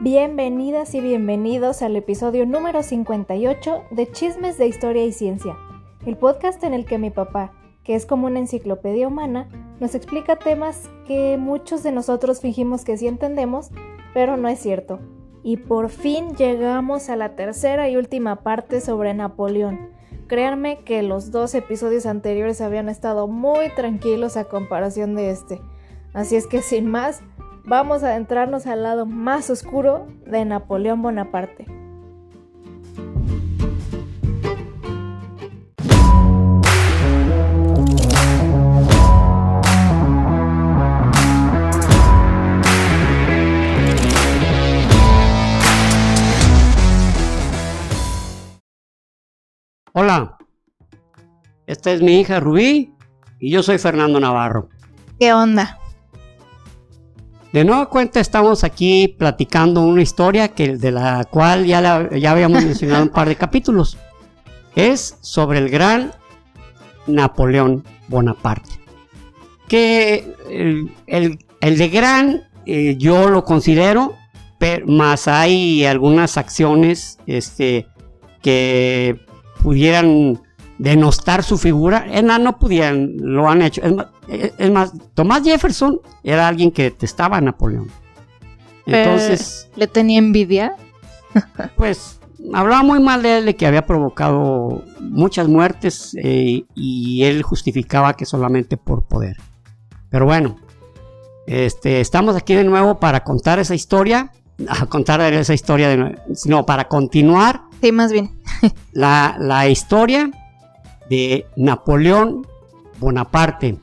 Bienvenidas y bienvenidos al episodio número 58 de Chismes de Historia y Ciencia, el podcast en el que mi papá, que es como una enciclopedia humana, nos explica temas que muchos de nosotros fingimos que sí entendemos, pero no es cierto. Y por fin llegamos a la tercera y última parte sobre Napoleón. Créanme que los 2 episodios anteriores habían estado muy tranquilos a comparación de este. Así es que sin más, vamos a adentrarnos al lado más oscuro de Napoleón Bonaparte. Hola, esta es mi hija Rubí y yo soy Fernando Navarro. ¿Qué onda? De nueva cuenta estamos aquí platicando una historia de la cual ya habíamos mencionado un par de capítulos. Es sobre el gran Napoleón Bonaparte. Que el de gran yo lo considero, pero más hay algunas acciones que pudieran denostar su figura. No pudieran, lo han hecho. Es más, Thomas Jefferson era alguien que detestaba a Napoleón. Entonces, ¿le tenía envidia? Pues hablaba muy mal de él, de que había provocado muchas muertes y él justificaba que solamente por poder. Pero bueno, estamos aquí de nuevo para contar esa historia. Para continuar. Sí, más bien. la historia de Napoleón Bonaparte.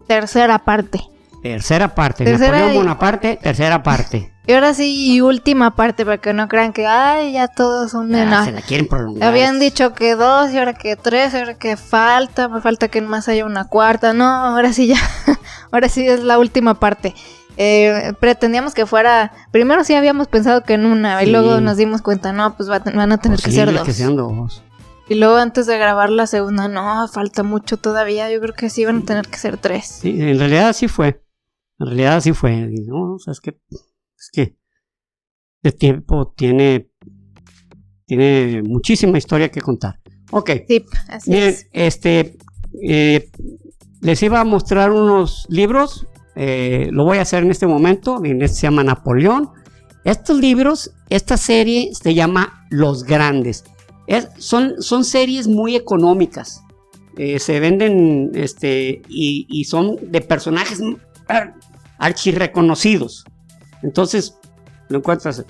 Tercera parte. Napoleón Bonaparte, tercera parte. Y ahora sí, y última parte, para que no crean que ya todos son se la quieren prolongar. Habían dicho que 2, y ahora que 3, y ahora que me falta que más haya una cuarta. No, ahora sí ya, ahora sí es la última parte. Pretendíamos que fuera, primero sí habíamos pensado que en una, sí. Y luego nos dimos cuenta, no, pues van a tener que ser 2. Que sean 2. Y luego antes de grabar la segunda, no, falta mucho todavía, yo creo que sí van a tener que ser 3. Sí, en realidad sí fue. No, o sea, es que el tiempo tiene muchísima historia que contar. Ok. Sí, así miren, es. Les iba a mostrar unos libros, lo voy a hacer en este momento. Miren, se llama Napoleón. Estos libros, esta serie se llama Los Grandes. Son series muy económicas, se venden y son de personajes archirreconocidos. Entonces lo encuentras.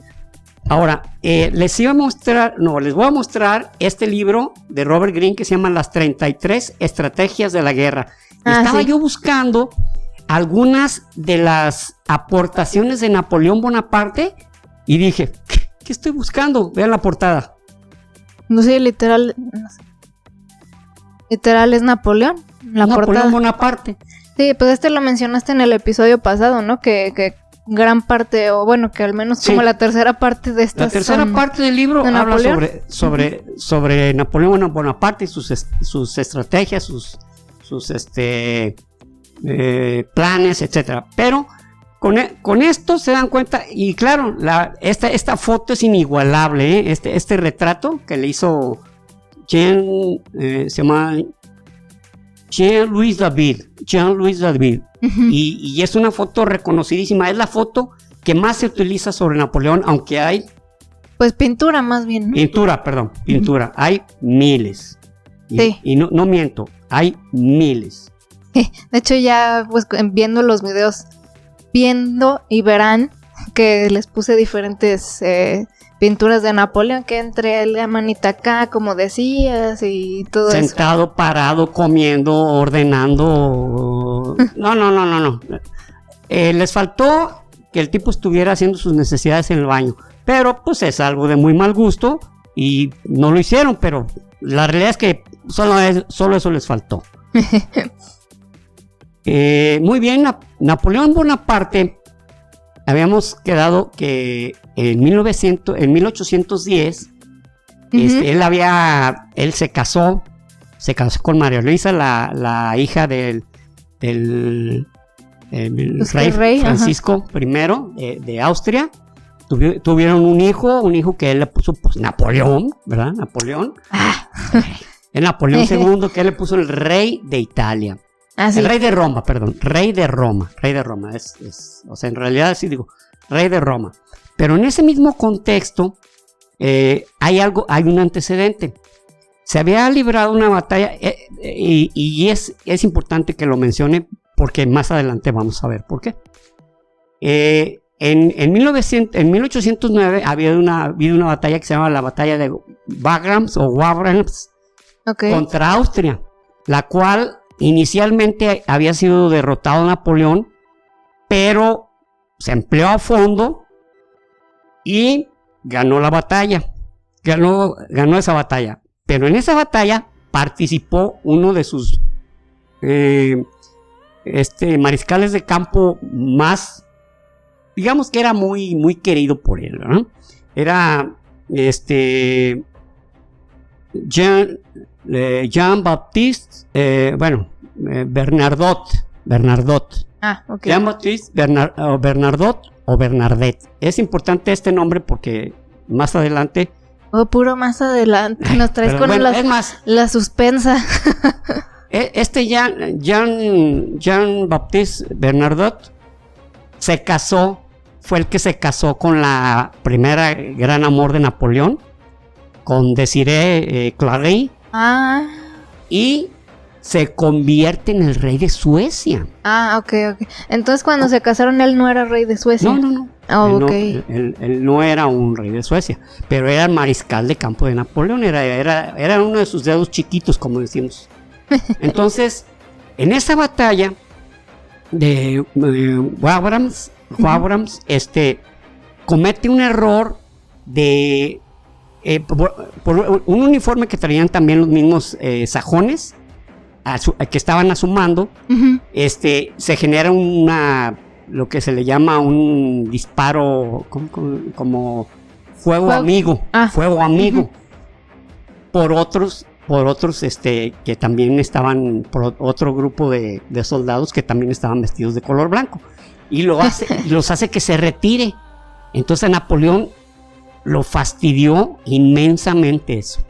Ahora les voy a mostrar este libro de Robert Greene que se llama Las 33 Estrategias de la Guerra. Estaba yo buscando algunas de las aportaciones de Napoleón Bonaparte y dije, ¿qué estoy buscando? Vean la portada. No sé, literal es Napoleón, Napoleón Bonaparte. Sí, pues lo mencionaste en el episodio pasado, ¿no? Que gran parte, o bueno, que al menos como la tercera parte de estas. La tercera parte del libro habla sobre Napoleón Bonaparte y sus estrategias, sus planes, etcétera. Pero con esto se dan cuenta, y claro, esta foto es inigualable, ¿eh? Este retrato que le hizo se llama Jean-Louis David. Y es una foto reconocidísima, es la foto que más se utiliza sobre Napoleón, aunque hay... Pues pintura más bien, ¿no? Pintura, hay miles. Sí. Y no miento, hay miles. De hecho ya pues viendo los videos, y verán que les puse diferentes pinturas de Napoleón, que entre la manita acá, como decías, y todo eso. Sentado, parado, comiendo, ordenando. No. Les faltó que el tipo estuviera haciendo sus necesidades en el baño. Pero pues es algo de muy mal gusto y no lo hicieron, pero la realidad es que solo eso les faltó. Muy bien, Napoleón Bonaparte, habíamos quedado que en 1810 él se casó con María Luisa, la hija del rey Francisco I de Austria. tuvieron un hijo que él le puso pues, Napoleón, ¿verdad? Napoleón. Es Napoleón II, que él le puso el rey de Italia. Sí. El rey de Roma, perdón. Rey de Roma. O sea, en realidad sí digo, rey de Roma. Pero en ese mismo contexto hay un antecedente. Se había librado una batalla y es importante que lo mencione porque más adelante vamos a ver por qué. En 1809 había habido una batalla que se llama la batalla de Wagrams contra Austria, la cual inicialmente había sido derrotado Napoleón, pero se empleó a fondo y ganó la batalla. Ganó esa batalla. Pero en esa batalla participó uno de sus mariscales de campo más, digamos que era muy, muy querido por él, ¿no? Era Jean-Baptiste, Bernardot. Okay. Jean-Baptiste Bernardot o Bernardet. Es importante este nombre porque más adelante. Puro más adelante. Nos traes con la suspensa. Jean-Baptiste Bernardot fue el que se casó con la primera gran amor de Napoleón, con Désirée Clary. Y se convierte en el rey de Suecia. Ok. Entonces cuando se casaron él no era rey de Suecia. No. Él no era un rey de Suecia, pero era el mariscal de campo de Napoleón, era uno de sus dedos chiquitos, como decimos. Entonces, en esa batalla de Wagrams, comete un error de por un uniforme que traían también los mismos sajones que estaban a su mando. Se genera lo que se le llama un disparo como fuego amigo, por otros que también estaban, por otro grupo de soldados que también estaban vestidos de color blanco, y los hace que se retire. Entonces Napoleón lo fastidió inmensamente eso,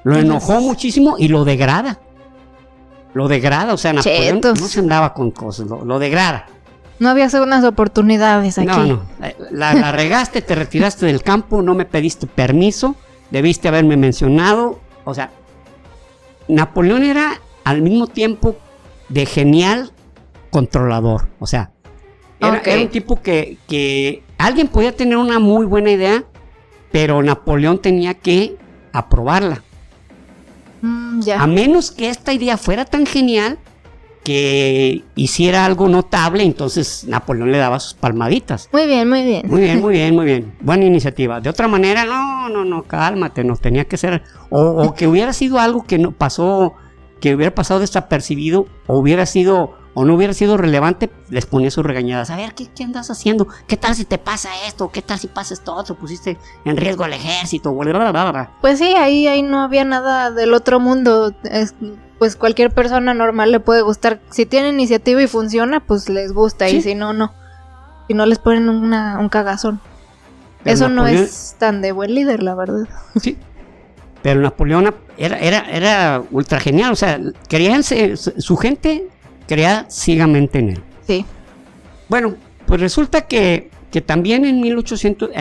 lo enojó muchísimo y lo degrada. O sea, Napoleón no se andaba con cosas, lo degrada. No había segundas oportunidades aquí. No, la regaste, te retiraste del campo, no me pediste permiso, debiste haberme mencionado. O sea, Napoleón era al mismo tiempo de genial controlador. O sea, era un tipo que alguien podía tener una muy buena idea, pero Napoleón tenía que aprobarla. A menos que esta idea fuera tan genial que hiciera algo notable, entonces Napoleón le daba sus palmaditas. Muy bien. Buena iniciativa. De otra manera, no, cálmate, no tenía que ser, o que hubiera sido algo que no pasó, que hubiera pasado desapercibido, o no hubiera sido relevante, les ponía sus regañadas. A ver, ¿qué andas haciendo? ¿Qué tal si te pasa esto? ¿Qué tal si pasa esto otro? Pusiste en riesgo al ejército. Pues sí, ahí no había nada del otro mundo. Pues cualquier persona normal le puede gustar. Si tiene iniciativa y funciona, pues les gusta. ¿Sí? Y si no, no. Si no, les ponen un cagazón. Pero eso Napoleón no es tan de buen líder, la verdad. Sí. Pero Napoleón era ultra genial. O sea, su gente creía ciegamente en él. Sí. Bueno, pues resulta que también en 1800,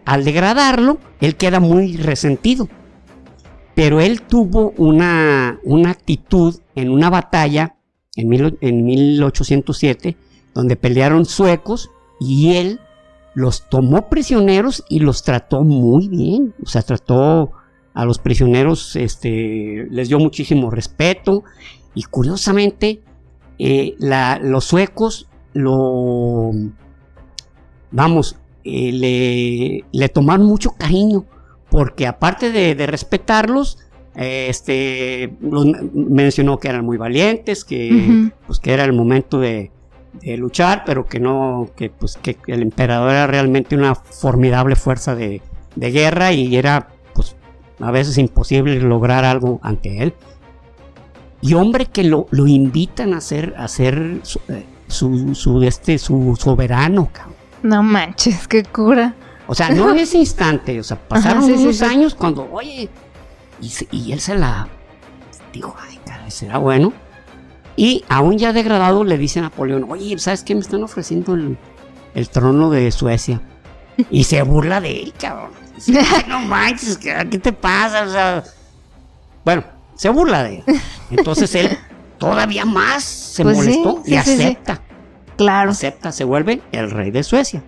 al degradarlo, él queda muy resentido. Pero él tuvo una actitud en una batalla en 1807, donde pelearon suecos, y él los tomó prisioneros y los trató muy bien. O sea, trató a los prisioneros, les dio muchísimo respeto, y curiosamente los suecos le tomaron mucho cariño, porque aparte de respetarlos, mencionó que eran muy valientes, que pues que era el momento de luchar, pero que el emperador era realmente una formidable fuerza de guerra, y era pues a veces imposible lograr algo ante él. Y hombre, que lo invitan a ser su soberano, cabrón. No manches, qué cura. O sea, no en ese instante, o sea, pasaron Ajá, sí, unos sí. años cuando, oye, y él se la dijo, ay, caray, será bueno. Y aún ya degradado le dice a Napoleón, oye, ¿sabes qué? Me están ofreciendo el trono de Suecia. Y se burla de él, cabrón. Dice, ay, no manches, ¿qué te pasa? O sea, bueno, se burla de él. Entonces él todavía más se Pues molestó sí, y sí, sí. acepta. Claro. Acepta, se vuelve el rey de Suecia.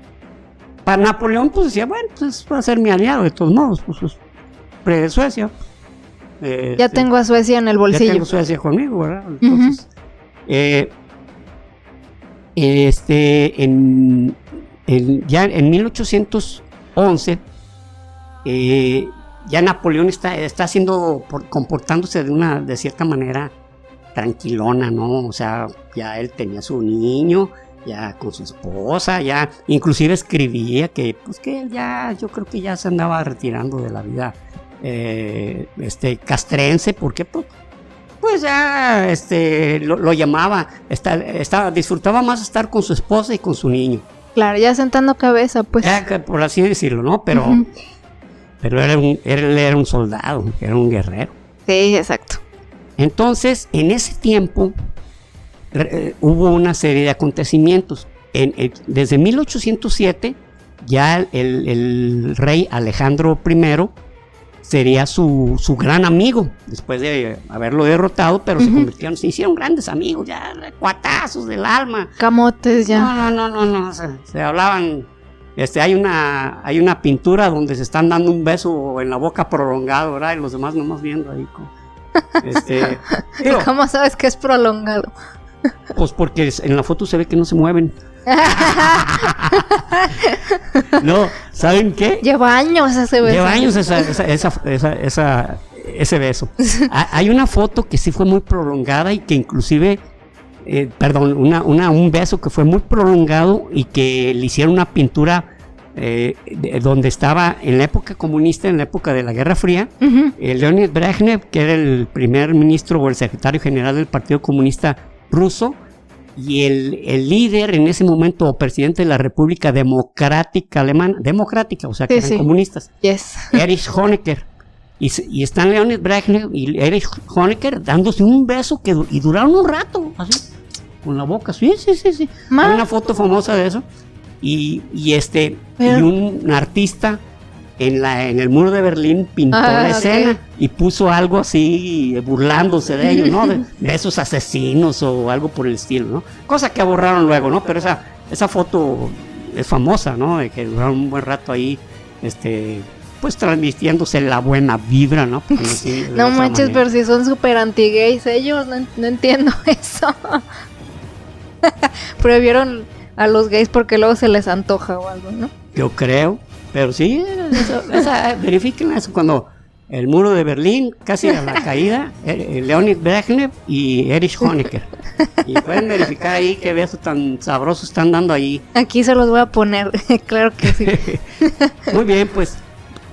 Para Napoleón, pues decía, bueno, pues va a ser mi aliado de todos modos, pues rey de Suecia. Ya tengo a Suecia en el Ya bolsillo. tengo Suecia conmigo, ¿verdad? Entonces, ya en 1811, ya Napoleón está haciendo, comportándose de cierta manera tranquilona, ¿no? O sea, ya él tenía su niño, ya con su esposa, ya inclusive escribía que, pues que él ya, yo creo que ya se andaba retirando de la vida castrense, porque pues ya lo llamaba, disfrutaba más estar con su esposa y con su niño. Claro, ya sentando cabeza, pues. Por así decirlo, ¿no? Pero él era un soldado, era un guerrero. Sí, exacto. Entonces, en ese tiempo hubo una serie de acontecimientos. Desde 1807, ya el rey Alejandro I sería su gran amigo, después de haberlo derrotado, pero se hicieron grandes amigos, ya cuatazos del alma. Camotes ya. No, se hablaban. Hay una pintura donde se están dando un beso en la boca prolongado, ¿verdad? Y los demás nomás viendo ahí. Digo, ¿Cómo sabes que es prolongado? pues porque en la foto se ve que no se mueven. No, ¿saben qué? Lleva años ese beso. Lleva años ese beso. Hay una foto que sí fue muy prolongada y que inclusive, un beso que fue muy prolongado y que le hicieron una pintura donde estaba en la época comunista, en la época de la Guerra Fría, Leonid Brezhnev, que era el primer ministro o el secretario general del Partido Comunista Ruso, y el líder en ese momento, o presidente de la República Democrática Alemana, o sea que eran comunistas, yes. Erich Honecker. Y están Leonid Brezhnev y Erich Honecker dándose un beso y duraron un rato, así, con la boca, sí. Hay una foto famosa de eso. Y un artista en el muro de Berlín pintó la escena y puso algo así burlándose de ellos, ¿no? De esos asesinos o algo por el estilo, ¿no? Cosa que borraron luego, ¿no? Pero esa foto es famosa, ¿no? De que duraron un buen rato ahí, pues transmitiéndose la buena vibra, ¿no? No manches, pero si son súper anti-gays ellos, no entiendo eso. Prohibieron a los gays porque luego se les antoja o algo, ¿no? Yo creo, pero sí, verifiquen eso, cuando el muro de Berlín, casi a la caída, Leonid Brezhnev y Erich Honecker. Y pueden verificar ahí qué besos tan sabrosos están dando ahí. Aquí se los voy a poner, claro que sí. Muy bien, pues,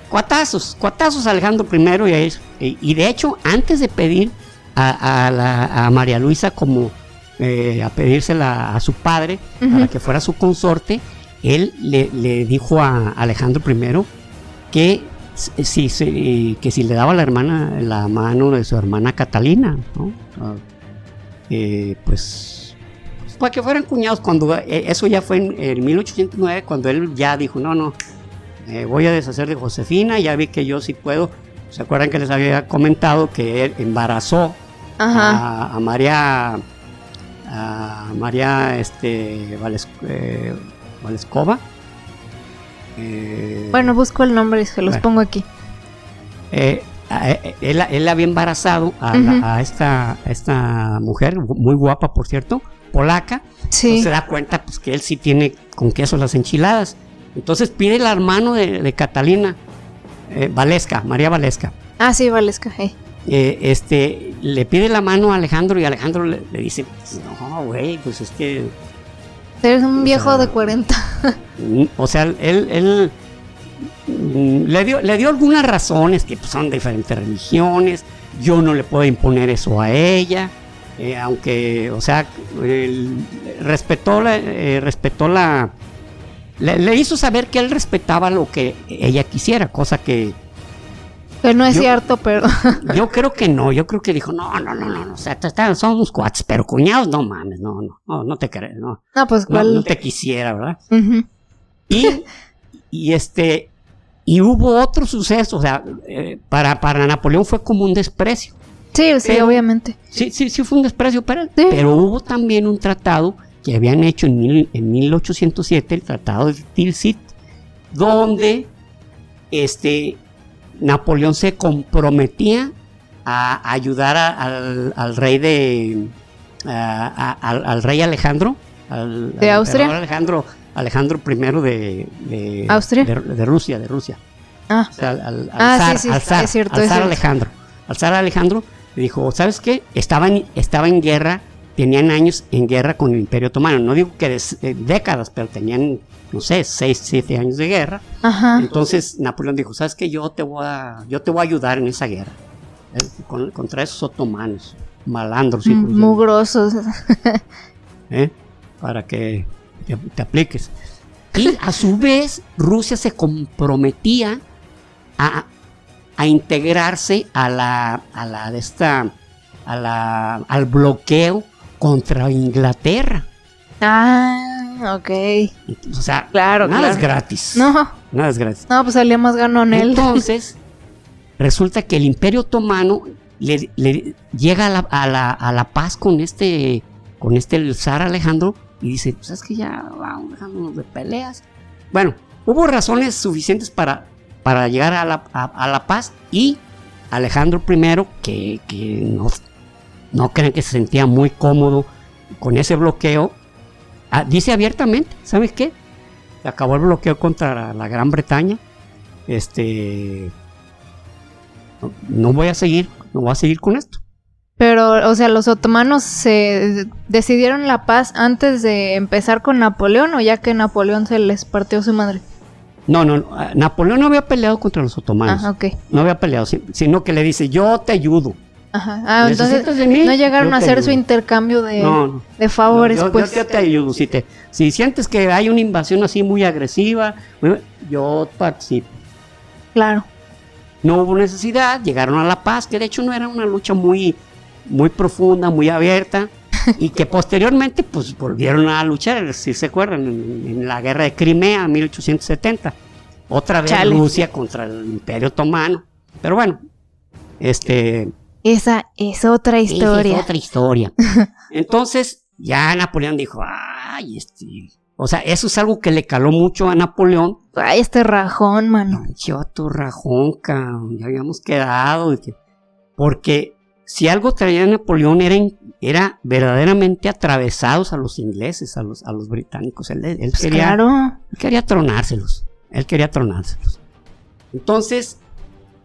cuatazos Alejandro I y de hecho, antes de pedir a María Luisa como a pedírsela a su padre para que fuera su consorte, él le dijo a Alejandro I que si le daba la mano de su hermana Catalina, ¿no? Pues para que fueran cuñados. Cuando eso ya fue en 1809, cuando él ya dijo no, voy a deshacer de Josefina, ya vi que yo sí puedo. ¿Se acuerdan que les había comentado que él embarazó a María Valescova? Bueno, busco el nombre y se los pongo aquí. Él había embarazado a esta mujer, muy guapa por cierto, polaca. Sí. Entonces se da cuenta pues que él sí tiene con queso las enchiladas. Entonces pide el hermano de Catalina, María Valesca. Ah, sí, Valesca. Le pide la mano a Alejandro y Alejandro le dice, no, güey, pues es que... Eres un viejo de 40. O sea, él le dio algunas razones que pues, son diferentes religiones. Yo no le puedo imponer eso a ella, aunque, o sea, respetó le hizo saber que él respetaba lo que ella quisiera, cosa que no es cierto, pero yo creo que no, yo creo que dijo, no, o sea, somos cuates, pero cuñados, no mames, no te crees, no. No, pues ¿cuál? No te quisiera, ¿verdad? Uh-huh. Y hubo otro suceso, o sea, para Napoleón fue como un desprecio. Sí, obviamente. Sí fue un desprecio para él, pero hubo también un tratado que habían hecho en 1807, el Tratado de Tilsit, donde Napoleón se comprometía a ayudar al rey al rey Alejandro, de Austria, Alejandro I de Austria, de Rusia. Ah, o sea, al zar, es cierto, al zar Alejandro le dijo, ¿sabes qué? Estaba en guerra, tenían años en guerra con el Imperio Otomano, no digo que décadas, pero tenían, no sé, 6, 7 años de guerra. Ajá. Entonces Napoleón dijo, ¿sabes qué? Yo te voy a ayudar en esa guerra, contra esos otomanos, malandros. Mugrosos. Para que te apliques. Y a su vez, Rusia se comprometía a integrarse al bloqueo contra Inglaterra. Ah, ok. O sea, claro, nada es gratis. Nada es gratis. No, pues salía más ganón él. Entonces, resulta que el Imperio Otomano le llega a la paz con el zar Alejandro y dice, pues es que ya vamos dejándonos de peleas. Bueno, hubo razones suficientes para llegar a la paz, y Alejandro I, que no creen que se sentía muy cómodo con ese bloqueo, dice abiertamente, ¿sabes qué? Se acabó el bloqueo contra la Gran Bretaña, no voy a seguir con esto. Pero, o sea, ¿los otomanos se decidieron la paz antes de empezar con Napoleón, o ya que Napoleón se les partió su madre? No, Napoleón no había peleado contra los otomanos. Ah, ok. No había peleado, sino que le dice, yo te ayudo. Ajá. Ah, entonces no llegaron a hacer su intercambio de favores, pues. Yo te ayudo. Si sientes que hay una invasión así muy agresiva, yo participo. Claro. No hubo necesidad, llegaron a la paz, que de hecho no era una lucha muy profunda, muy abierta, y que posteriormente pues volvieron a luchar, si se acuerdan, en la guerra de Crimea en 1870. Otra vez Rusia contra el Imperio Otomano. Pero bueno, esa es otra historia. Esa es otra historia. Entonces, ya Napoleón dijo, o sea, eso es algo que le caló mucho a Napoleón. Ay, rajón, mano. Choto rajón, cabrón, ya habíamos quedado. Porque si algo traía Napoleón era verdaderamente atravesados a los ingleses, a los británicos. Él quería tronárselos. Entonces,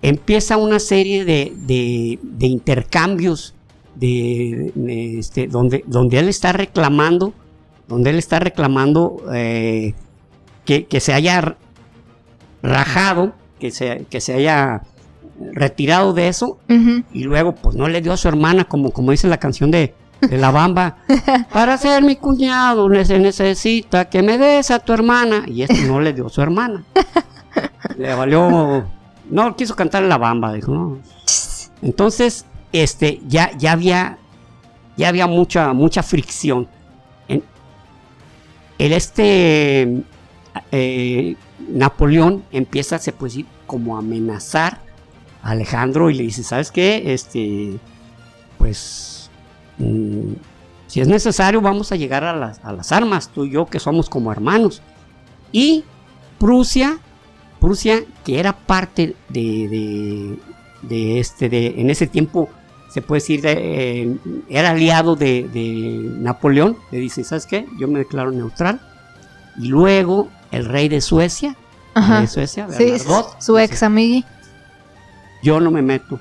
empieza una serie de intercambios donde él está reclamando que se haya rajado, que se haya retirado de eso. Uh-huh. Y luego pues no le dio a su hermana, como dice la canción de La Bamba, para ser mi cuñado se necesita que me des a tu hermana, y no le dio a su hermana. Le valió, no quiso cantar La Bamba, dijo, no. Entonces ya había mucha fricción. Napoleón empieza, se puede decir, como a amenazar a Alejandro, y le dice, ¿sabes qué? Pues si es necesario vamos a llegar a las armas, tú y yo, que somos como hermanos. Y Prusia, que era parte en ese tiempo, se puede decir, era aliado de Napoleón, le dice, ¿sabes qué? Yo me declaro neutral. Y luego el rey de Suecia, Bernadotte, su ex amigui, yo no me meto.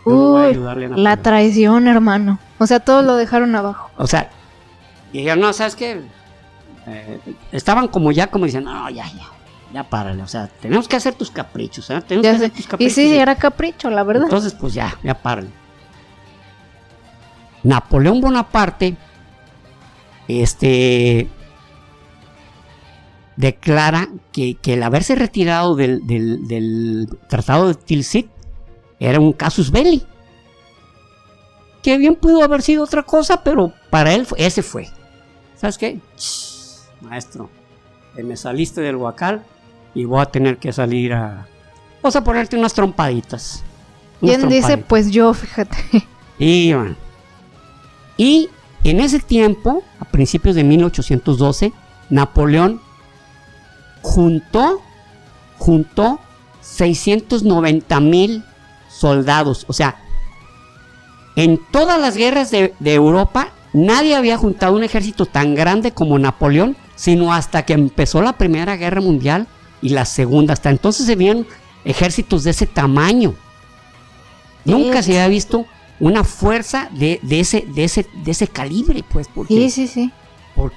Yo no voy a ayudarle a Napoleón. La traición, hermano. O sea, todos lo dejaron abajo. O sea, dijeron, no, ¿sabes qué? Estaban como dicen, no, ya párale, o sea, tenemos que hacer tus caprichos, ¿eh? Y sí, era capricho, la verdad. Entonces, pues ya párale. Napoleón declara que el haberse retirado del Tratado de Tilsit era un casus belli. Que bien pudo haber sido otra cosa, pero para él ese fue. ¿Sabes qué? Maestro, me saliste del huacal y voy a tener que salir a... Vamos a ponerte unas trompaditas. ¿Quién dice? Pues yo, fíjate. Y bueno. Y en ese tiempo, a principios de 1812, Napoleón juntó 690,000 soldados. O sea, en todas las guerras de Europa, nadie había juntado un ejército tan grande como Napoleón, sino hasta que empezó la Primera Guerra Mundial y la Segunda. Hasta entonces se veían ejércitos de ese tamaño. Nunca se había visto una fuerza de ese calibre, pues. Porque, sí.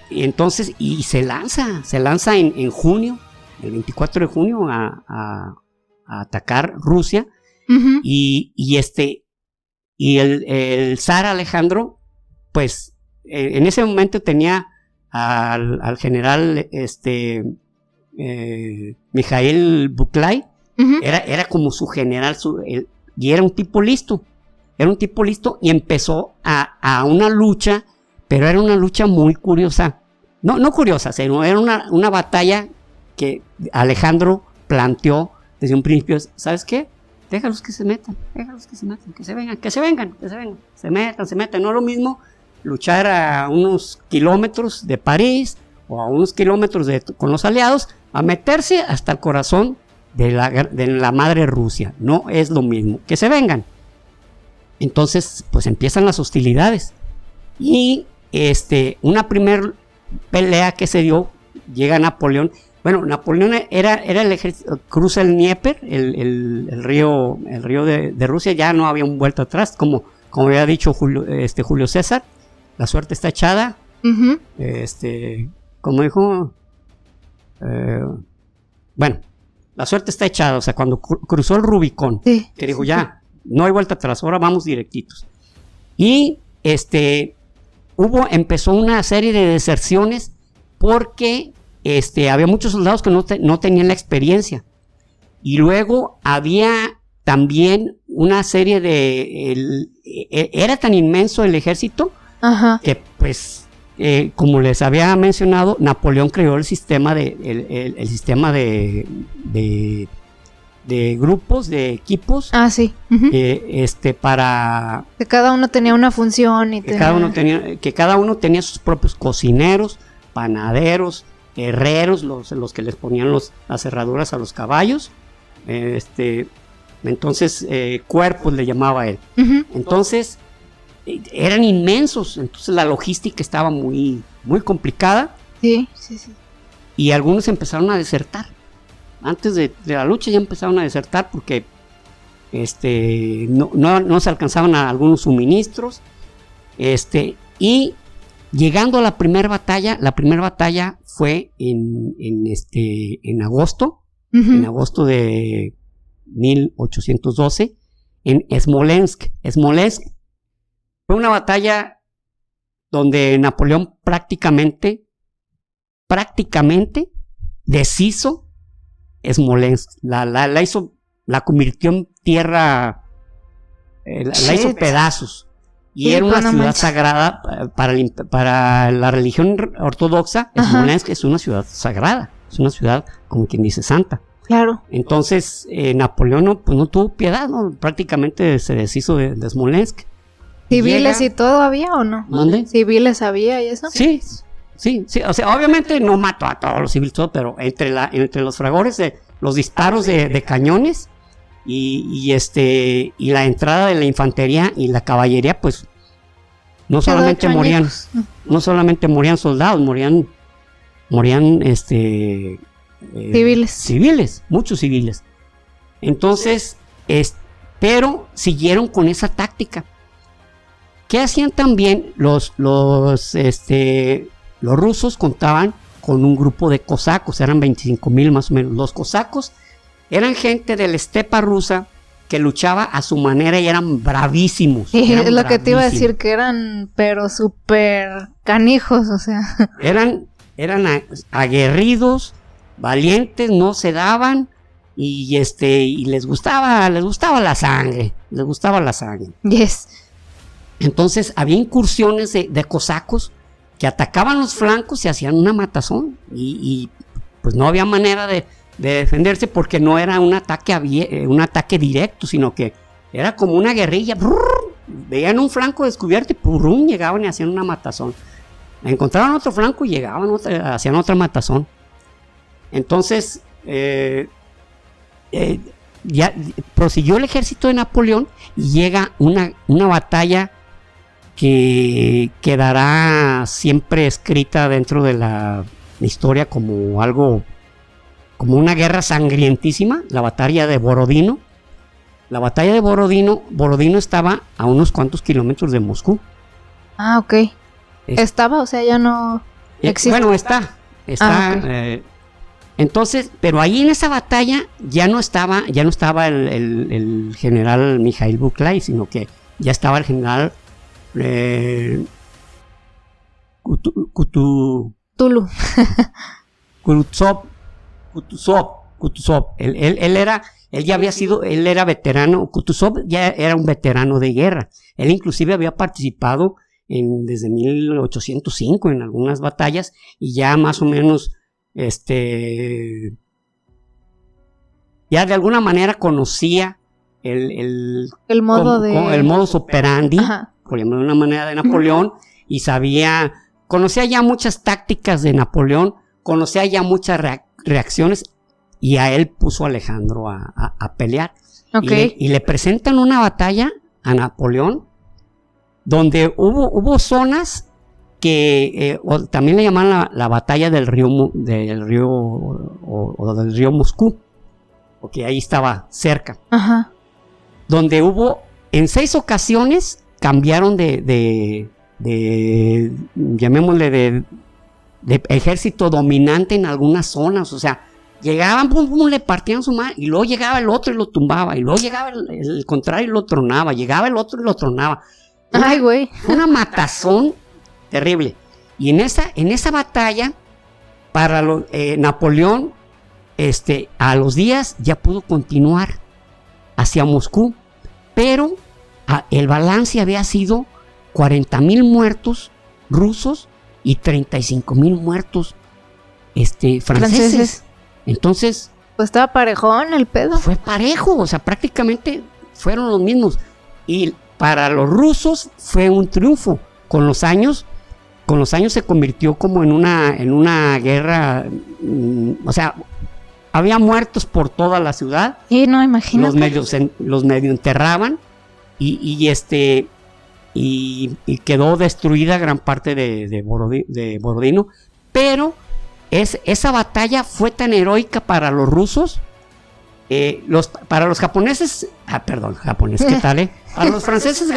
Entonces, y se lanza en junio, el 24 de junio, a atacar Rusia. Uh-huh. Y el zar Alejandro, pues, en ese momento tenía al general Mikhail Buklay. Uh-huh. Era como su general, y era un tipo listo. Y empezó a una lucha, pero era una lucha muy curiosa. No curiosa, sino era una batalla que Alejandro planteó desde un principio. ¿Sabes qué? Déjalos que se metan, que se vengan, se metan. No es lo mismo luchar a unos kilómetros de París o a unos kilómetros con los aliados, a meterse hasta el corazón de la madre Rusia. No es lo mismo, que se vengan. Entonces, pues empiezan las hostilidades. Y una primer pelea que se dio, llega Napoleón. Bueno, Napoleón era el ejército, cruza el Dnieper, el río de Rusia, ya no había un vuelta atrás, como había dicho Julio César, la suerte está echada. Uh-huh. Como dijo, bueno, la suerte está echada, o sea, cuando cruzó el Rubicón, sí, que dijo ya, no hay vuelta atrás, ahora vamos directitos. Y empezó una serie de deserciones porque había muchos soldados que no tenían la experiencia. Y luego había también una serie era tan inmenso el ejército. Ajá. Que pues, como les había mencionado, Napoleón creó el sistema el sistema de grupos, de equipos. Ah, sí. Uh-huh. Para... Que cada uno tenía una función. Que cada uno tenía sus propios cocineros, panaderos, herreros, los que les ponían las cerraduras a los caballos. Entonces, cuerpos le llamaba él. Uh-huh. Entonces, eran inmensos. Entonces, la logística estaba muy, muy complicada. Sí. Y algunos empezaron a desertar. Antes de la lucha ya empezaron a desertar porque no se alcanzaban a algunos suministros. Y llegando a la primera batalla fue en agosto. Uh-huh. En agosto de 1812 en Smolensk. Smolensk fue una batalla donde Napoleón prácticamente deshizo Smolensk, la convirtió en tierra, la hizo pedazos. Y era una ciudad sagrada para la religión ortodoxa. Smolensk es una ciudad sagrada, es una ciudad, como quien dice, santa. Claro. Entonces, Napoleón no tuvo piedad, ¿no? Prácticamente se deshizo de Smolensk. ¿Civiles y todo había o no? ¿Dónde? ¿Civiles había y eso? Sí. O sea, obviamente no mató a todos los civiles, pero entre los fragores de los disparos de cañones y la entrada de la infantería y la caballería, pues no solamente morían soldados, morían civiles, muchos civiles. Entonces, pero siguieron con esa táctica. ¿Qué hacían también los rusos? Contaban con un grupo de cosacos, eran 25,000 más o menos. Los cosacos eran gente de la estepa rusa que luchaba a su manera y eran bravísimos. Sí, es lo que te iba a decir, que eran pero súper canijos, o sea. Eran aguerridos, valientes, no se daban y les gustaba la sangre, Yes. Entonces había incursiones de cosacos que atacaban los flancos y hacían una matazón y pues no había manera de defenderse porque no era un ataque directo, sino que era como una guerrilla. Veían un flanco descubierto y llegaban y hacían una matazón. Encontraban otro flanco y llegaban, hacían otra matazón. Entonces ya prosiguió el ejército de Napoleón y llega una batalla que quedará siempre escrita dentro de la historia como una guerra sangrientísima, la batalla de Borodino. La batalla de Borodino estaba a unos cuantos kilómetros de Moscú. Ah, ok. Estaba, o sea, ya no existe. Bueno, está. Okay. Entonces, pero ahí en esa batalla ya no estaba el general Mikhail Buklay, sino que ya estaba el general Tulu. Kutuzov. Él era veterano. Kutuzov ya era un veterano de guerra. Él inclusive había participado desde 1805 en algunas batallas y ya más o menos ya de alguna manera conocía el modus operandi, por llamarlo de una manera, de Napoleón, y conocía ya muchas tácticas de Napoleón, conocía ya muchas reacciones, y a él puso a Alejandro a pelear. Okay. Y le presentan una batalla a Napoleón donde hubo zonas que también le llaman la batalla del río Moscú, porque ahí estaba cerca. Ajá. Donde en 6 ocasiones cambiaron llamémosle de ejército dominante en algunas zonas. O sea, llegaban, le partían su madre, y luego llegaba el otro y lo tumbaba, y luego llegaba el contrario y lo tronaba, llegaba el otro y lo tronaba. Ay, güey. Una matazón terrible. Y en esa batalla, para Napoleón, a los días ya pudo continuar hacia Moscú, pero el balance había sido 40,000 muertos rusos y 35,000 muertos franceses. Entonces, pues estaba parejón el pedo. Fue parejo, o sea, prácticamente fueron los mismos. Y para los rusos fue un triunfo. Con los años se convirtió como en una guerra, o sea, había muertos por toda la ciudad. Y no, imagínate. Los medio enterraban y quedó destruida gran parte de Borodino, pero esa batalla fue tan heroica para los rusos, para los japoneses, ¿qué tal? Para los franceses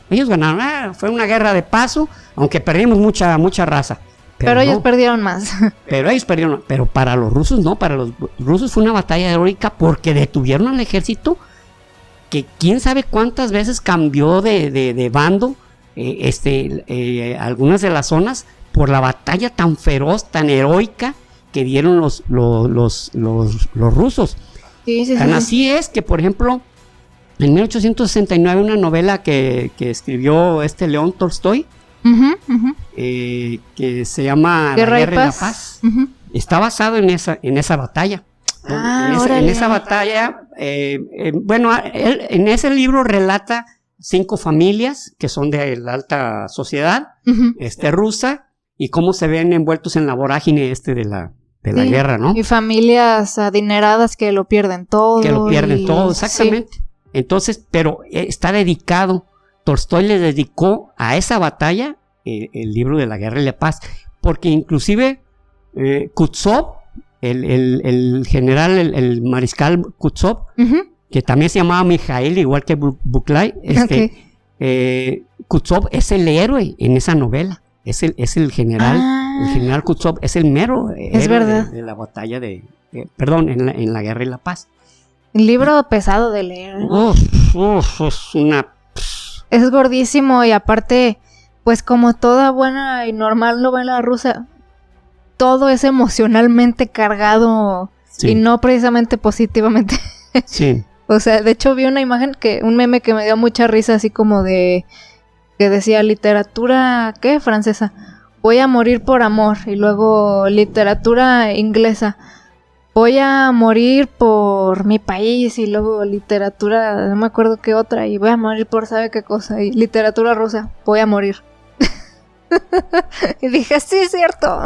ellos ganaron, fue una guerra de paso, aunque perdimos mucha raza. Pero ellos perdieron más. Pero para los rusos no, para los rusos fue una batalla heroica porque detuvieron al ejército que quién sabe cuántas veces cambió de bando, algunas de las zonas, por la batalla tan feroz, tan heroica que dieron los rusos. Sí. Así es que, por ejemplo, en 1869 una novela que escribió León Tolstoy, que se llama Guerra y la Paz, está basado en esa batalla. En esa batalla, en ese libro relata 5 familias que son de la alta sociedad rusa, y cómo se ven envueltos en la vorágine de la guerra, ¿no? Y familias adineradas que lo pierden todo. Exactamente. Sí. Entonces, pero está dedicado, Tolstoy le dedicó a esa batalla el libro de la Guerra y la Paz, porque inclusive Kutuzov, el general, el mariscal Kutuzov, que también se llamaba Mikhail, igual que Buklay, Kutuzov es el héroe en esa novela. Es el general, el general Kutuzov es el mero héroe de la batalla en la Guerra y la Paz. Un libro pesado de leer. Es gordísimo, y aparte, pues como toda buena y normal novela rusa, todo es emocionalmente cargado y no precisamente positivamente. Sí. O sea, de hecho vi una imagen, un meme que me dio mucha risa, así como que decía literatura, ¿qué? Francesa. Voy a morir por amor. Y luego literatura inglesa. Voy a morir por mi país. Y luego literatura, no me acuerdo qué otra. Y voy a morir por sabe qué cosa. Y literatura rusa. Voy a morir. Y dije, sí, es cierto.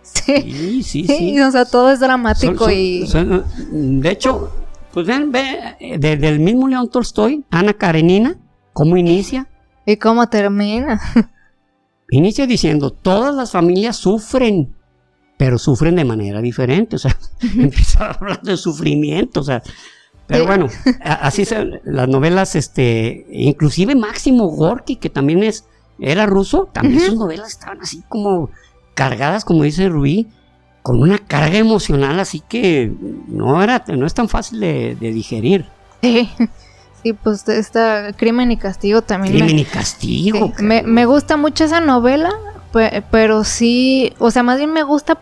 Sí. O sea, todo es dramático de hecho, pues vean, del mismo León Tolstoy, Ana Karenina, ¿cómo inicia? ¿Y cómo termina? Inicia diciendo, todas las familias sufren, pero sufren de manera diferente. O sea, empieza a hablar de sufrimiento, o sea. Pero bueno, así las novelas, inclusive Máximo Gorki, que también era ruso, también sus novelas estaban así como cargadas, como dice Rubí, con una carga emocional, así que no es tan fácil de digerir. Sí, pues está Crimen y Castigo también. Crimen y Castigo. Sí, me gusta mucho esa novela, pero sí, o sea, más bien me gusta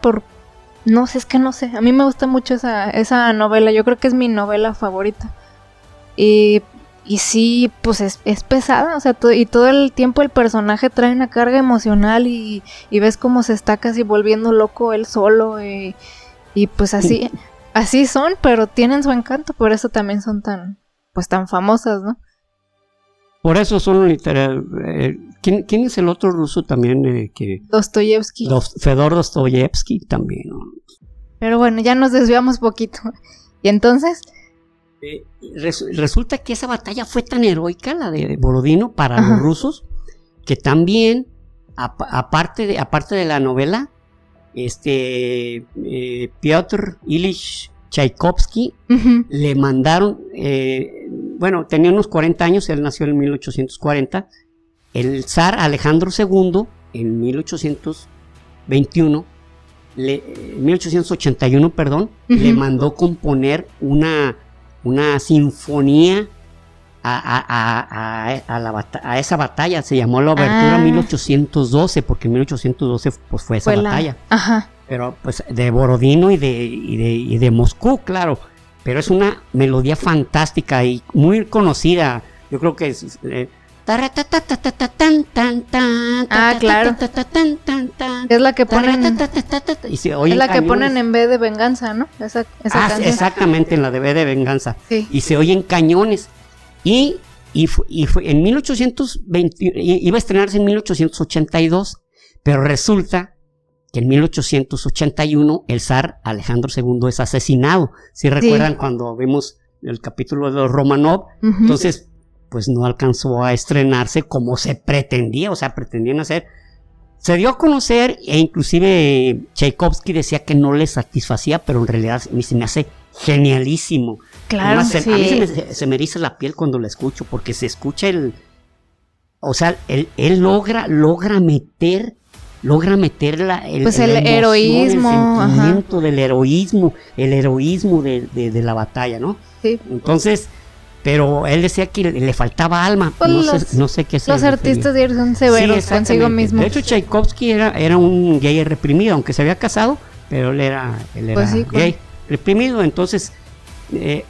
no sé, a mí me gusta mucho esa novela, yo creo que es mi novela favorita. Y sí, pues es pesada, o sea, y todo el tiempo el personaje trae una carga emocional y ves cómo se está casi volviendo loco él solo, y pues así son, pero tienen su encanto, por eso también son tan famosas, ¿no? Por eso son literalmente... ¿Quién es el otro ruso también? Dostoyevsky. Fedor Dostoyevsky también, ¿no? Pero bueno, ya nos desviamos poquito. ¿Y entonces? Resulta que esa batalla fue tan heroica, la de Borodino, para los rusos, que también, aparte de la novela, Piotr Ilich Tchaikovsky le mandaron, tenía unos 40 años, él nació en 1840, el zar Alejandro II en 1881, le mandó componer una sinfonía a esa batalla. Se llamó la Obertura 1812, porque en 1812 pues, fue esa batalla. Pero pues de Borodino y de Moscú, claro. Pero es una melodía fantástica y muy conocida. Yo creo que es... claro. Es la que ponen. Es la que ponen en V de Venganza, ¿no? Esa canción. Exactamente, en la de V de Venganza. Sí. Y se oyen cañones. Y fue en 1820, iba a estrenarse en 1882, pero resulta que en 1881 el zar Alejandro II es asesinado. ¿Sí recuerdan cuando vimos el capítulo de los Romanov? Entonces, pues no alcanzó a estrenarse como se pretendía, o sea, pretendían hacer. Se dio a conocer, e inclusive Tchaikovsky decía que no le satisfacía, pero en realidad a mí se me hace genialísimo. Claro, además, a mí se me eriza la piel cuando la escucho, porque se escucha él logra meter el heroísmo, el sentimiento del heroísmo, el heroísmo de la batalla, ¿no? Sí. Entonces, pero él decía que le faltaba alma, pues no sé qué. Los artistas son severos consigo mismos. De hecho, Tchaikovsky era un gay reprimido, aunque se había casado, pero él era gay reprimido, entonces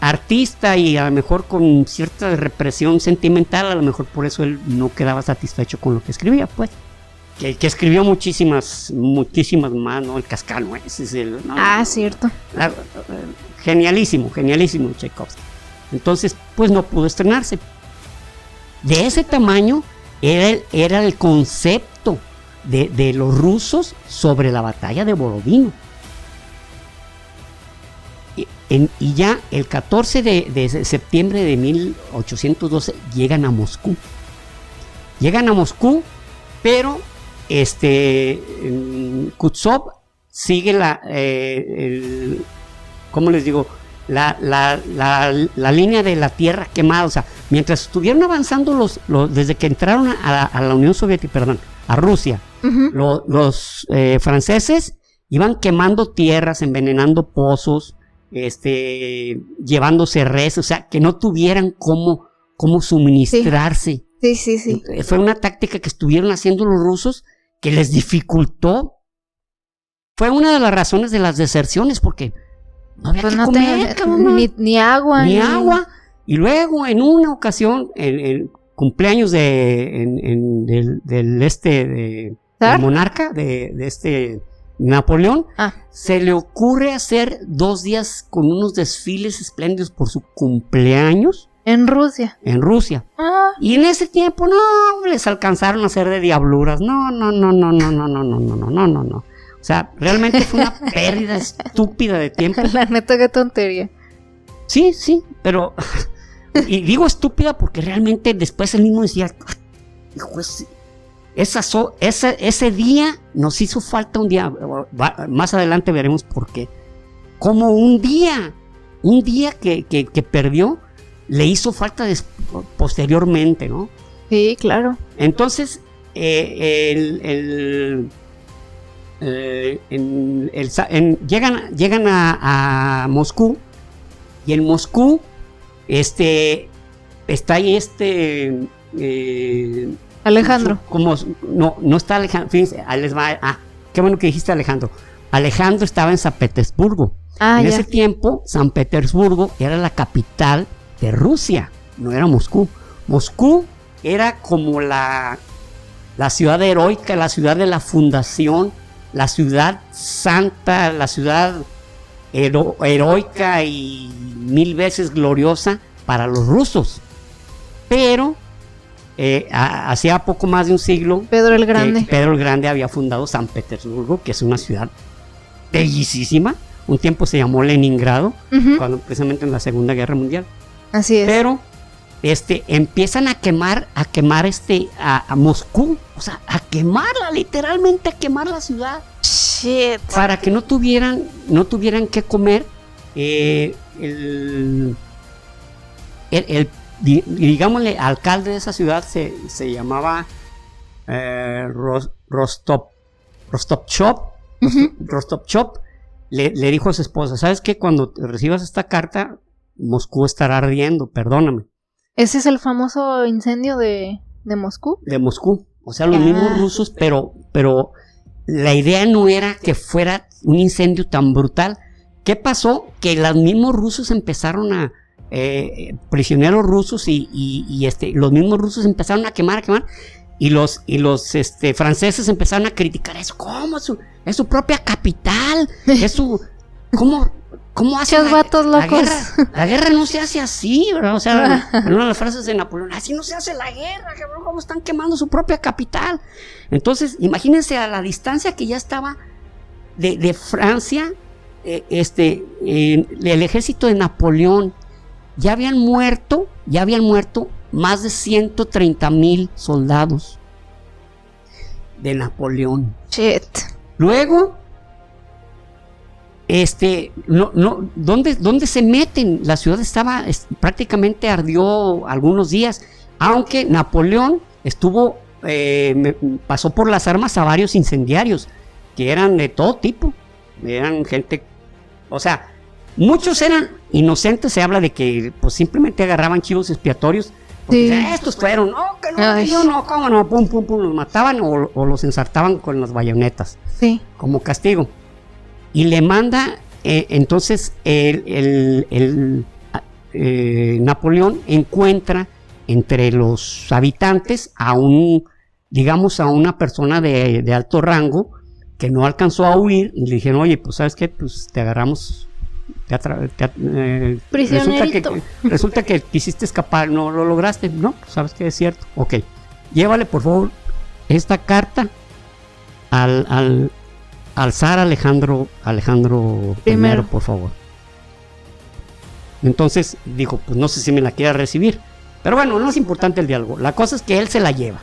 artista y a lo mejor con cierta represión sentimental, a lo mejor por eso él no quedaba satisfecho con lo que escribía, pues. Que escribió muchísimas más, ¿no? El Cascanueces, cierto. Genialísimo Tchaikovsky. Entonces, pues no pudo estrenarse. De ese tamaño era el concepto de los rusos sobre la batalla de Borodino. Y ya el 14 de septiembre de 1812 llegan a Moscú. Pero Kuznetsov sigue ¿cómo les digo? La línea de la tierra quemada. O sea, mientras estuvieron avanzando desde que entraron a la Unión Soviética, a Rusia, los franceses iban quemando tierras, envenenando pozos, llevándose res, o sea, que no tuvieran cómo suministrarse. Sí. Fue una táctica que estuvieron haciendo los rusos que les dificultó fue una de las razones de las deserciones, porque no había que comer, ni agua. Ni agua. Y luego, en una ocasión, en cumpleaños del monarca, de Napoleón, se le ocurre hacer 2 días con unos desfiles espléndidos por su cumpleaños. En Rusia. Y en ese tiempo, no, les alcanzaron a hacer de diabluras. No. O sea, realmente fue una pérdida estúpida de tiempo. La neta, qué tontería. Sí, pero... Y digo estúpida porque realmente después él mismo decía, hijo, ese día nos hizo falta un día. Más adelante veremos por qué. Como un día que perdió, le hizo falta posteriormente, ¿no? Sí, claro. Entonces, llegan a Moscú, y en Moscú está ahí Alejandro. No está Alejandro. Fíjense, ahí les va. Qué bueno que dijiste Alejandro. Alejandro estaba en San Petersburgo. En ese tiempo, San Petersburgo era la capital de Rusia, no era Moscú. Moscú era como la ciudad heroica, la ciudad de la fundación, la ciudad santa, la ciudad heroica y 1000 veces gloriosa para los rusos. Pero hacía poco más de un siglo, Pedro el Grande había fundado San Petersburgo, que es una ciudad bellísima. Un tiempo se llamó Leningrado, cuando precisamente en la Segunda Guerra Mundial. Así es. Pero empiezan a quemar a Moscú, o sea, literalmente a quemar la ciudad. Shit. Para que no tuvieran que comer. Digámosle, alcalde de esa ciudad se llamaba Rostopchov. Le dijo a su esposa, ¿sabes qué? Cuando recibas esta carta, Moscú estará ardiendo, perdóname. ¿Ese es el famoso incendio de Moscú? De Moscú, o sea, los mismos rusos, pero la idea no era que fuera un incendio tan brutal. ¿Qué pasó? Que los mismos rusos empezaron prisioneros rusos y los mismos rusos empezaron a quemar, y los franceses empezaron a criticar eso. ¿Cómo? Es su propia capital, ¿Cómo hacen la guerra? La guerra no se hace así, ¿verdad? O sea, en una de las frases de Napoleón, así no se hace la guerra, ¿cómo están quemando su propia capital? Entonces, imagínense a la distancia que ya estaba de Francia, el ejército de Napoleón. Ya habían muerto más de 130,000 soldados de Napoleón. Shit. Luego, ¿dónde se meten? La ciudad prácticamente ardió algunos días, aunque Napoleón pasó por las armas a varios incendiarios, que eran de todo tipo, eran gente, o sea, muchos eran inocentes. Se habla de que pues simplemente agarraban chivos expiatorios, porque estos fueron, cómo no, pum, los mataban o los ensartaban con las bayonetas, como castigo. Y le manda, entonces, Napoleón encuentra entre los habitantes a una persona de alto rango que no alcanzó a huir, y le dijeron, oye, pues ¿sabes qué? Pues te agarramos, resulta que quisiste escapar, no lo lograste. No, pues sabes que es cierto. Ok, llévale por favor esta carta al zar Alejandro I, por favor. Entonces dijo, pues no sé si me la quiera recibir, pero bueno, no es importante el diálogo. La cosa es que él se la lleva.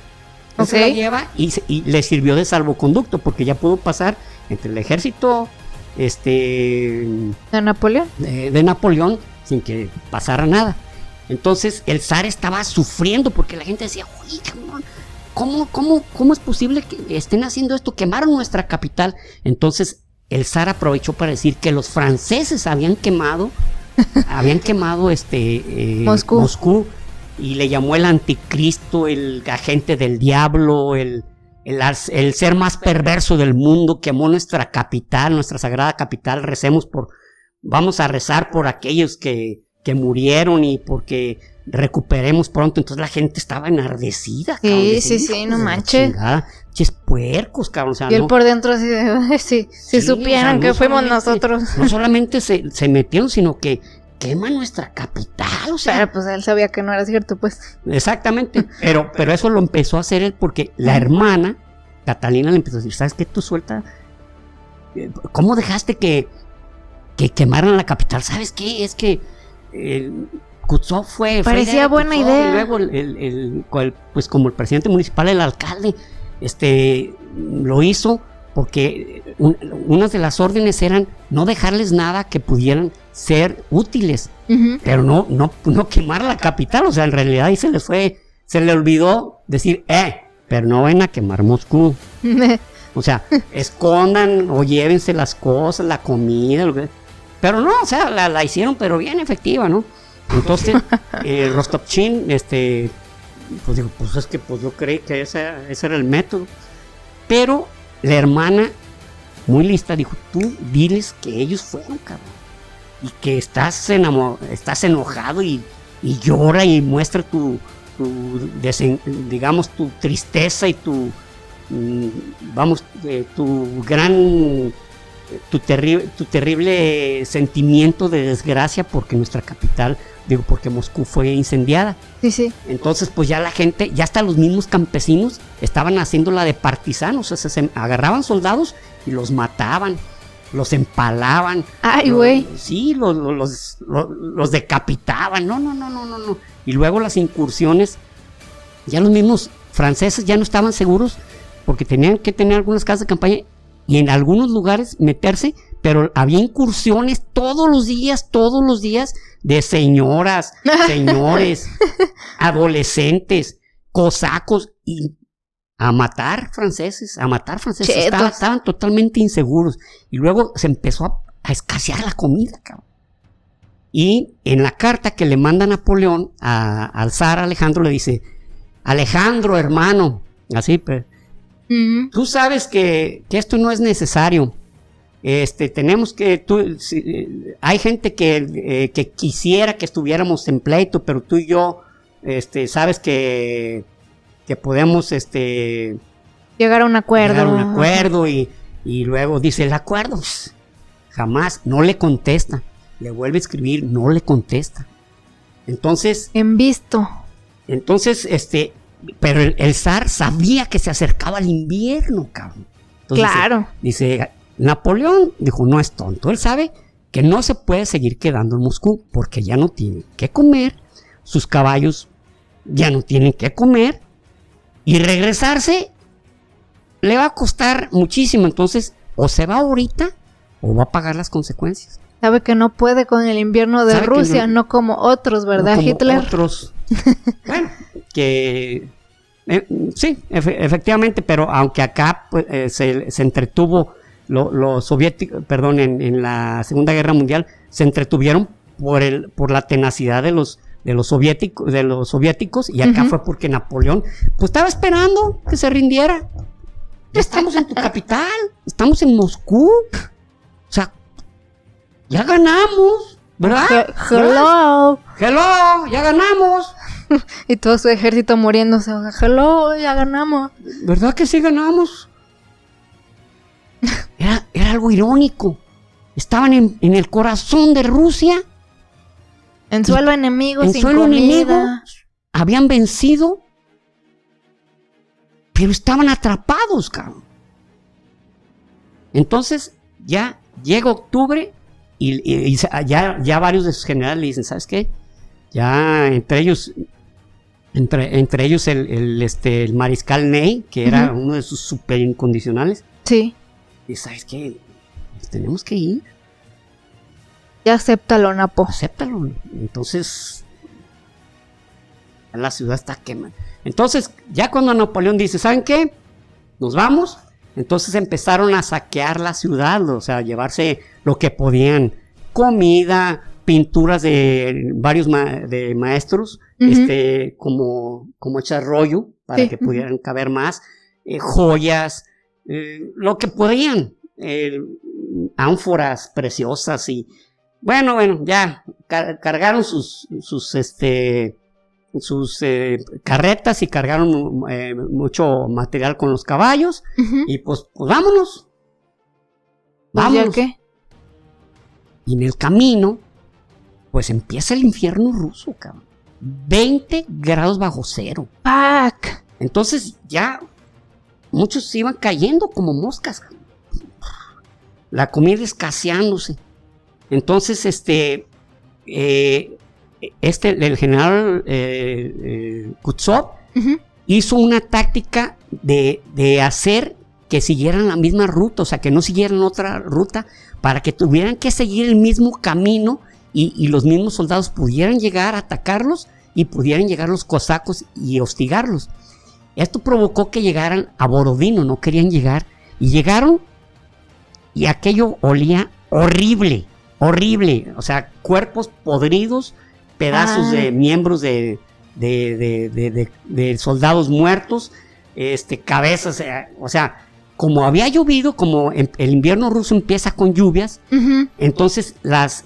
Se la lleva y le sirvió de salvoconducto, porque ya pudo pasar entre el ejército de Napoleón sin que pasara nada. Entonces el zar estaba sufriendo porque la gente decía, uy, ¿cómo es posible que estén haciendo esto? Quemaron nuestra capital. Entonces el zar aprovechó para decir que los franceses habían quemado Moscú, y le llamó el anticristo, el agente del diablo, el ser más perverso del mundo, quemó nuestra capital, nuestra sagrada capital. Vamos a rezar por aquellos que murieron y porque recuperemos pronto. Entonces la gente estaba enardecida, cabrón. Sí, no manches. Ches puercos, cabrón. O sea, y él por dentro así de, si supieran, o sea, que fuimos nosotros. No solamente se metieron, sino que queman nuestra capital, o sea. Pero pues él sabía que no era cierto, pues. Exactamente, pero eso lo empezó a hacer él porque la hermana, Catalina, le empezó a decir, ¿sabes qué? Tú suelta, ¿cómo dejaste que quemaran la capital? ¿Sabes qué? Es que Kutuzov parecía buena idea. Y luego pues como el presidente municipal, el alcalde, lo hizo porque unas de las órdenes eran no dejarles nada que pudieran ser útiles, pero no quemar la capital. O sea, en realidad ahí se le olvidó decir, pero no vayan a quemar Moscú. O sea, escondan o llévense las cosas, la comida, pero no, o sea, la hicieron, pero bien efectiva, ¿no? Entonces, Rostopchin, pues digo, pues es que pues yo creí que ese era el método. Pero la hermana, muy lista, dijo, tú diles que ellos fueron, cabrón. Y que estás enojado y llora y muestra tu tristeza y tu terrible sentimiento de desgracia porque nuestra capital, porque Moscú fue incendiada. Sí. Entonces, pues ya la gente, ya hasta los mismos campesinos estaban haciéndola de partisanos, o sea, se agarraban soldados y los mataban, los empalaban. Ay, güey. Sí, los decapitaban. No. Y luego las incursiones, ya los mismos franceses ya no estaban seguros porque tenían que tener algunas casas de campaña y en algunos lugares meterse, pero había incursiones todos los días de señoras, señores, adolescentes, cosacos, y a matar franceses. Estaban totalmente inseguros. Y luego se empezó a escasear la comida, cabrón. Y en la carta que le manda Napoleón al zar Alejandro, le dice, Alejandro, hermano, así, pues, tú sabes que esto no es necesario. Tenemos que, hay gente que quisiera que estuviéramos en pleito, pero tú y yo, sabes que podemos, llegar a un acuerdo. Y luego dice, el acuerdo, jamás, no le contesta. Le vuelve a escribir, no le contesta. Entonces, en visto. Entonces, pero el zar sabía que se acercaba el invierno, cabrón. Entonces, claro. Dice, Napoleón dijo, no es tonto. Él sabe que no se puede seguir quedando en Moscú porque ya no tiene que comer, sus caballos ya no tienen que comer y regresarse le va a costar muchísimo. Entonces, o se va ahorita o va a pagar las consecuencias. Sabe que no puede con el invierno de Rusia, no como otros, ¿verdad, no como Hitler? Otros. Bueno, que sí, efectivamente, pero aunque acá pues, se entretuvo los soviéticos, perdón, en la Segunda Guerra Mundial, se entretuvieron por la tenacidad de los soviéticos, y acá fue porque Napoleón pues estaba esperando que se rindiera. Ya estamos en tu capital, estamos en Moscú, o sea, ya ganamos, ¿verdad? Hello, ya ganamos. Y todo su ejército muriéndose. Hello, ya ganamos. ¿Verdad que sí ganamos? Era algo irónico. Estaban en el corazón de Rusia. En suelo enemigo, sin suelo comida. Enemigo, habían vencido, pero estaban atrapados, cabrón. Entonces, ya llega octubre y ya varios de sus generales le dicen, ¿sabes qué? Ya entre ellos el mariscal Ney, que era uno de sus super incondicionales. Sí. Y ¿sabes qué? Pues tenemos que ir. Ya acéptalo, Napo. Acéptalo. Entonces, la ciudad está quemada. Entonces, ya cuando Napoleón dice, ¿saben qué? Nos vamos. Entonces empezaron a saquear la ciudad, o sea, llevarse lo que podían. Comida, pinturas de varios de maestros, como hechas rollo, para que pudieran caber más. joyas, lo que podían, ánforas preciosas y bueno, ya cargaron sus carretas y cargaron mucho material con los caballos. Ujú. Y pues vámonos. ¿Y ya qué? Y en el camino, pues empieza el infierno ruso, cabrón. 20 grados bajo cero. ¡Fuck! Entonces ya muchos se iban cayendo como moscas, cabrón. La comida escaseándose. Entonces, el general Kutsov Ujú. hizo una táctica de hacer que siguieran la misma ruta, o sea, que no siguieran otra ruta, para que tuvieran que seguir el mismo camino y los mismos soldados pudieran llegar a atacarlos y pudieran llegar los cosacos y hostigarlos. Esto provocó que llegaran a Borodino, no querían llegar, y llegaron y aquello olía horrible, horrible, o sea, cuerpos podridos, pedazos de miembros de soldados muertos, cabezas, o sea, como había llovido, como el invierno ruso empieza con lluvias, Ujú. entonces las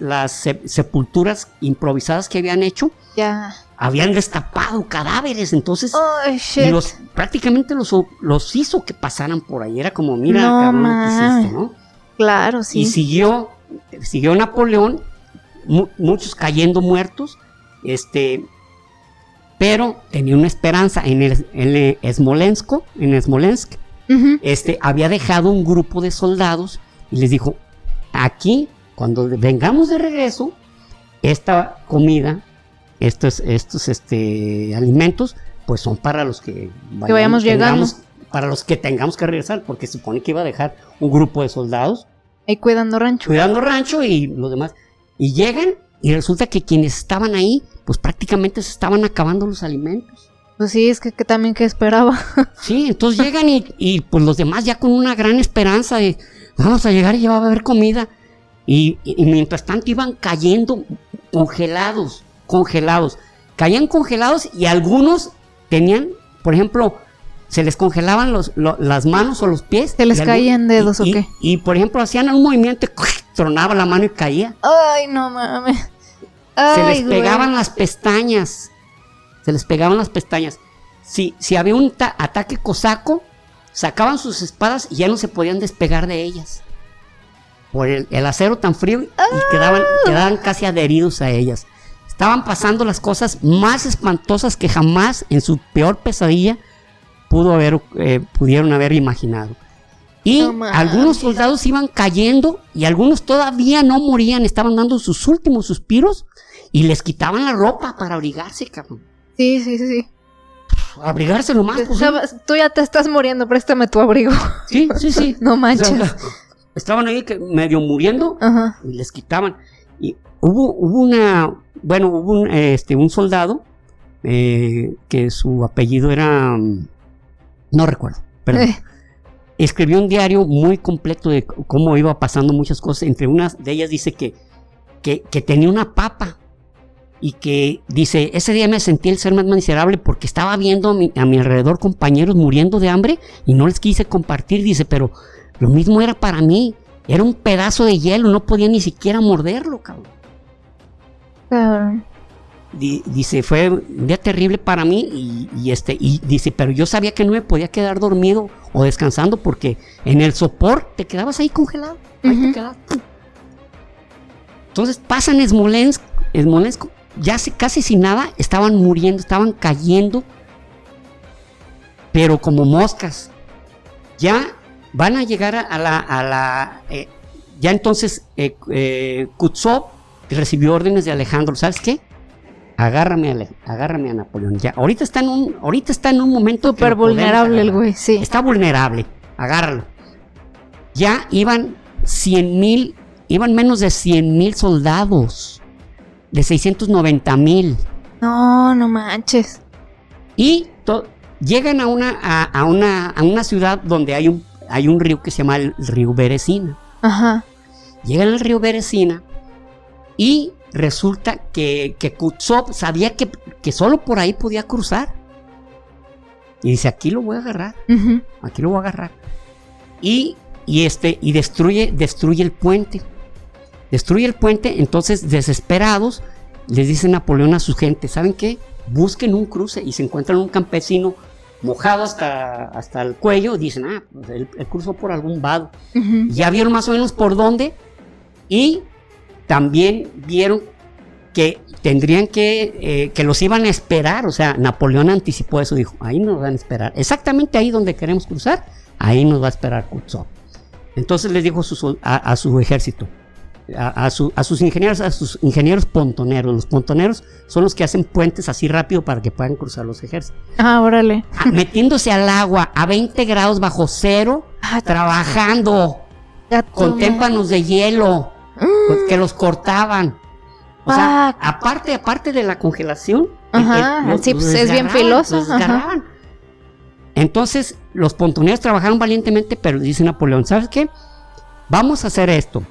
sepulturas improvisadas que habían hecho, Ya. habían destapado cadáveres, entonces Oh, y shit. prácticamente los hizo que pasaran por ahí, era como, mira, No cabrón, lo que mames. hiciste, ¿no? Claro, sí. Y siguió Napoleón, muchos cayendo muertos, pero tenía una esperanza en Smolensk, Ujú. había dejado un grupo de soldados y les dijo, aquí, cuando vengamos de regreso, esta comida, estos alimentos, pues son para los que vayamos llegando. para los que tengamos que regresar, porque se supone que iba a dejar un grupo de soldados Ahí cuidando rancho. cuidando rancho y los demás. Y llegan y resulta que quienes estaban ahí, pues prácticamente se estaban acabando los alimentos. Pues sí, es que también que esperaba. Sí, entonces llegan y pues los demás ya con una gran esperanza de vamos a llegar y ya va a haber comida. Y mientras tanto iban cayendo congelados. Caían congelados y algunos tenían, por ejemplo, se les congelaban las manos o los pies. ¿Se les caían dedos o qué? Y por ejemplo hacían un movimiento, tronaba la mano y caía. Ay, no mames. Se Ay, les pegaban las pestañas. Si había un ataque cosaco, sacaban sus espadas y ya no se podían despegar de ellas. Por el acero tan frío y quedaban casi adheridos a ellas. Estaban pasando las cosas más espantosas que jamás en su peor pesadilla pudieron haber imaginado. Y No mames. algunos soldados iban cayendo y algunos todavía no morían, estaban dando sus últimos suspiros y les quitaban la ropa para abrigarse, cabrón. Sí. Abrigarse lo más posible. Tú ya te estás muriendo, préstame tu abrigo. Sí. No manches. O sea, estaban ahí medio muriendo Ajá. y les quitaban. Y hubo un soldado que su apellido era no recuerdo, pero escribió un diario muy completo de cómo iba pasando muchas cosas. Entre unas de ellas dice que tenía una papa y que dice, ese día me sentí el ser más miserable porque estaba viendo a mi alrededor compañeros muriendo de hambre y no les quise compartir. Dice, pero lo mismo era para mí, era un pedazo de hielo, no podía ni siquiera morderlo, cabrón. Cabrón. Dice, fue un día terrible para mí y dice, pero yo sabía que no me podía quedar dormido o descansando porque en el sopor te quedabas ahí congelado. Ahí te quedabas. Entonces pasan Smolensk, ya casi sin nada, estaban muriendo, estaban cayendo, pero como moscas. Ya van a llegar ya entonces Kutsov recibió órdenes de Alejandro, ¿sabes qué? Agárrame a Napoleón. Ya, ahorita está en un momento súper vulnerable el güey, sí. Está vulnerable, agárralo. Ya iban menos de 100,000 soldados, de 690,000. No manches. Y llegan a una ciudad donde hay un río que se llama el río Beresina. Ajá. Llegan al río Beresina y resulta que Kutsov sabía que solo por ahí podía cruzar. Y dice, aquí lo voy a agarrar. Ujú. Aquí lo voy a agarrar. Y destruye el puente. Destruye el puente. Entonces, desesperados, les dice Napoleón a su gente, ¿saben qué? Busquen un cruce. Y se encuentran un campesino mojado hasta el cuello. Dicen, pues él cruzó por algún vado. Ujú. Ya vieron más o menos por dónde. Y también vieron que tendrían que los iban a esperar. O sea, Napoleón anticipó eso. Dijo, ahí nos van a esperar. Exactamente ahí donde queremos cruzar, ahí nos va a esperar Kutuzov. Entonces les dijo a su ejército, a sus ingenieros pontoneros. Los pontoneros son los que hacen puentes así rápido para que puedan cruzar los ejércitos. Órale. Metiéndose al agua a 20 grados bajo cero, trabajando con témpanos de hielo que los cortaban. O sea, aparte de la congelación, sí, pues es bien filoso. Los desgarraban. Entonces, los pontoneros trabajaron valientemente, pero dice Napoleón, ¿sabes qué? Vamos a hacer esto.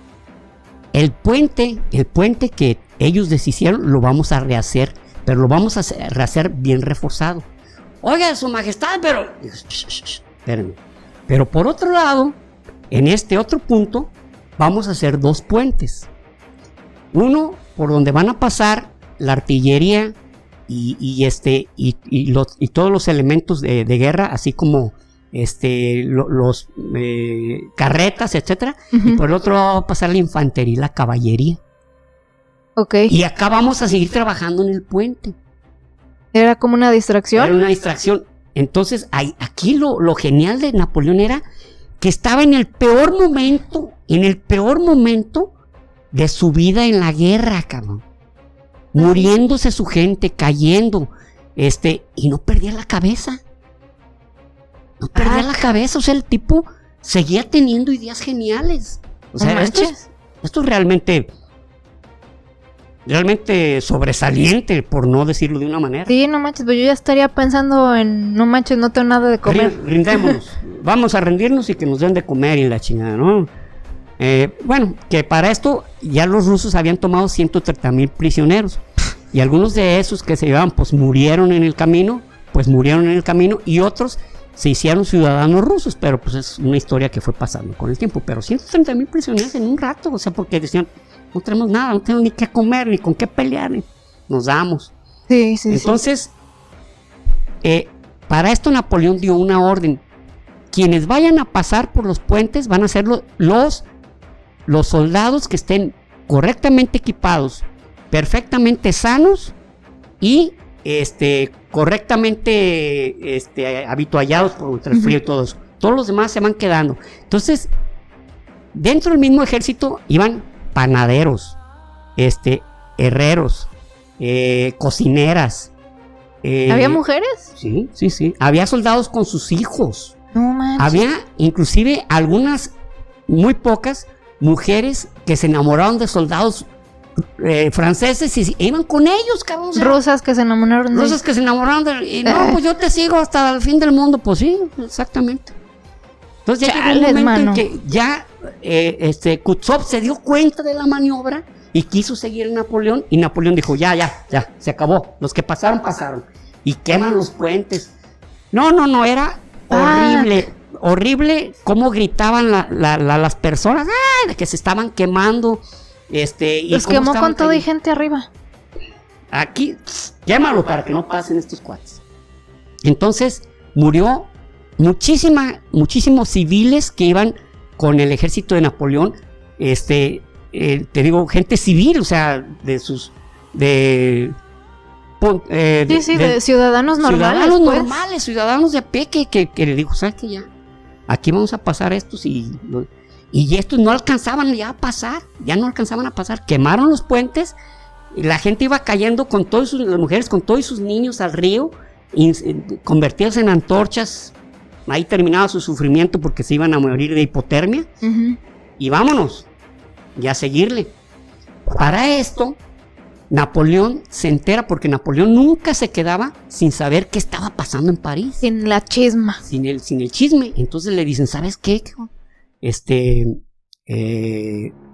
El puente que ellos deshicieron, lo vamos a rehacer, pero lo vamos a rehacer bien reforzado. Oiga, su majestad, pero... Espérenme. Pero por otro lado, en este otro punto, vamos a hacer 2 puentes. Uno por donde van a pasar la artillería y todos los elementos de guerra, así como los carretas, etcétera. Uh-huh. Y por el otro lado va a pasar la infantería y la caballería. Okay. Y acá vamos a seguir trabajando en el puente. ¿Era como una distracción? Era una distracción. Entonces, aquí lo genial de Napoleón era que estaba en el peor momento de su vida en la guerra, cabrón. Muriéndose su gente, cayendo, y no perdía la cabeza. No perdía la cabeza, o sea, el tipo seguía teniendo ideas geniales. O sea, esto es realmente sobresaliente, por no decirlo de una manera. Sí, no manches, pues yo ya estaría pensando en, no manches, no tengo nada de comer. Rindémonos, vamos a rendirnos y que nos den de comer y la chingada, ¿no? Bueno, que para esto ya los rusos habían tomado 130,000 prisioneros y algunos de esos que se llevaban pues murieron en el camino y otros se hicieron ciudadanos rusos, pero pues es una historia que fue pasando con el tiempo. Pero 130,000 prisioneros en un rato, o sea, porque decían, no tenemos nada, no tenemos ni qué comer, ni con qué pelear, nos damos. Sí. Entonces, para esto Napoleón dio una orden. Quienes vayan a pasar por los puentes van a ser los soldados que estén correctamente equipados, perfectamente sanos y correctamente habituallados por el frío y todo eso. Todos los demás se van quedando. Entonces, dentro del mismo ejército iban panaderos, herreros, cocineras. ¿Había mujeres? Sí. Había soldados con sus hijos. No manches. Había inclusive algunas, muy pocas, mujeres que se enamoraron de soldados franceses y iban con ellos, cabrón. O sea, rusas que se enamoraron de rusas que se enamoraron de... Y no, pues yo te sigo hasta el fin del mundo. Pues sí, exactamente. Entonces ya llegó un momento en que ya Kutuzov se dio cuenta de la maniobra y quiso seguir a Napoleón, y Napoleón dijo, ya, se acabó. Los que pasaron. Y queman los puentes. No, era horrible cómo gritaban las personas, de que se estaban quemando. Los quemó con todo y gente arriba. Aquí, quémalo para que no pasen estos cuates. Entonces, murió muchísimos civiles que iban con el ejército de Napoleón. Te digo, gente civil, o sea, de ciudadanos normales. Ciudadanos de a pie que le dijo, ¿sabes qué? Ya, aquí vamos a pasar estos y estos no alcanzaban ya a pasar, quemaron los puentes, y la gente iba cayendo con todas las mujeres, con todos sus niños al río, convertidos en antorchas. Ahí terminaba su sufrimiento porque se iban a morir de hipotermia. Uh-huh. Y vámonos, y a seguirle. Para esto, Napoleón se entera, porque Napoleón nunca se quedaba sin saber qué estaba pasando en París. Sin la chisma. Sin el chisme. Entonces le dicen, ¿sabes qué?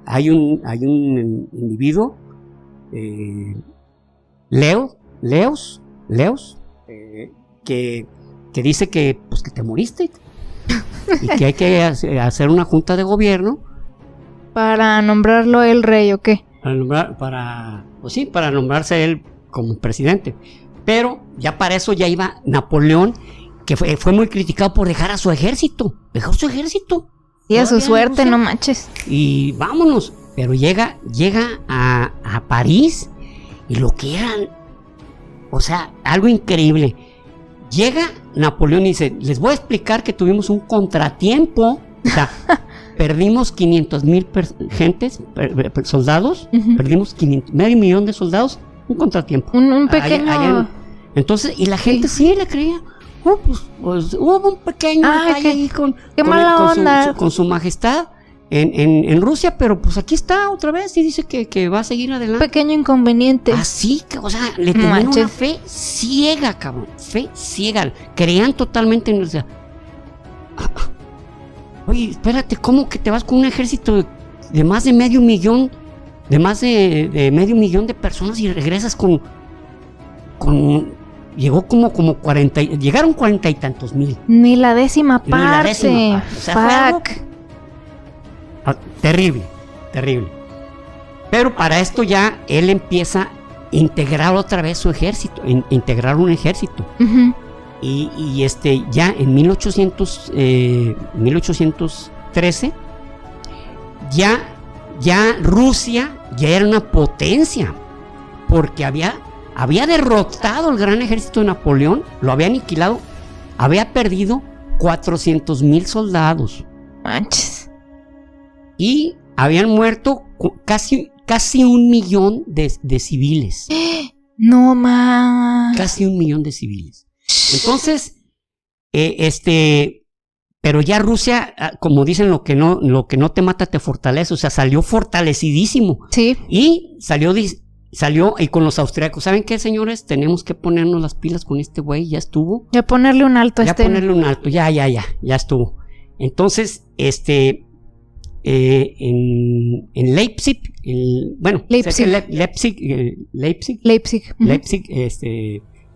Hay un individuo, Leos, que que dice que te moriste y que hay que hacer una junta de gobierno para nombrarlo el rey, ¿o qué? Para nombrarse él como presidente. Pero ya para eso ya iba Napoleón, que fue muy criticado por dejar a su ejército. Dejó su ejército. Y a su suerte, no manches. Y vámonos. Pero llega a París, y lo que eran, o sea, algo increíble. Llega Napoleón y dice, les voy a explicar que tuvimos un contratiempo. O sea, perdimos 500,000 soldados, perdimos medio millón de soldados, un contratiempo. Un pequeño... Entonces, y la gente sí le creía. Pues hubo un pequeño detalle ahí con su majestad en Rusia, pero pues aquí está otra vez y dice que va a seguir adelante. Pequeño inconveniente. Así que, o sea, le tenían una fe ciega, cabrón. Fe ciega. Creían totalmente en... O sea, oye, espérate, ¿cómo que te vas con un ejército de más de medio millón? De más de medio millón de personas y regresas con llegó como 40, llegaron 40 y tantos mil. Ni la décima parte. O sea, fue algo terrible. Pero para esto ya él empieza a integrar otra vez su ejército, integrar un ejército. Y ya en 1813 ya Rusia ya era una potencia, porque había derrotado el gran ejército de Napoleón, lo había aniquilado, había perdido 400,000 soldados. Manches. Y habían muerto casi 1,000,000 de civiles. No más. Casi 1,000,000 de civiles. Entonces, pero ya Rusia, como dicen, lo que no te mata te fortalece, o sea, salió fortalecidísimo. Sí. Y salió y con los austriacos, ¿saben qué, señores? Tenemos que ponernos las pilas con este güey, ya estuvo. Ya ponerle un alto ya estuvo. Entonces, en Leipzig, Leipzig,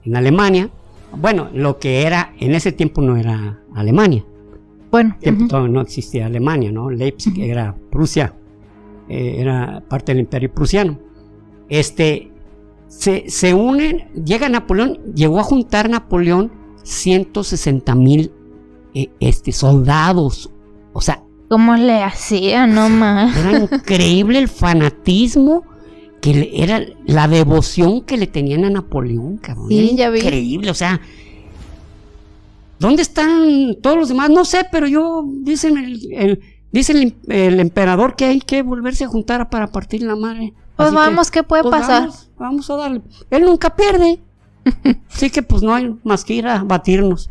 en Alemania, bueno, lo que era, en ese tiempo no era Alemania. Bueno. Todavía no existía Alemania, ¿no? Leipzig era Prusia, era parte del Imperio Prusiano. Se unen, llega Napoleón, llegó a juntar Napoleón 160,000 soldados, o sea, ¿cómo le hacía? No más. Era increíble el fanatismo, que era la devoción que le tenían a Napoleón, cabrón. Sí, era ya vi. Increíble, o sea, ¿dónde están todos los demás? No sé, pero dice el emperador que hay que volverse a juntar para partir la madre. Pues así vamos, ¿qué puede pasar? Vamos a darle. Él nunca pierde. Así que pues no hay más que ir a batirnos.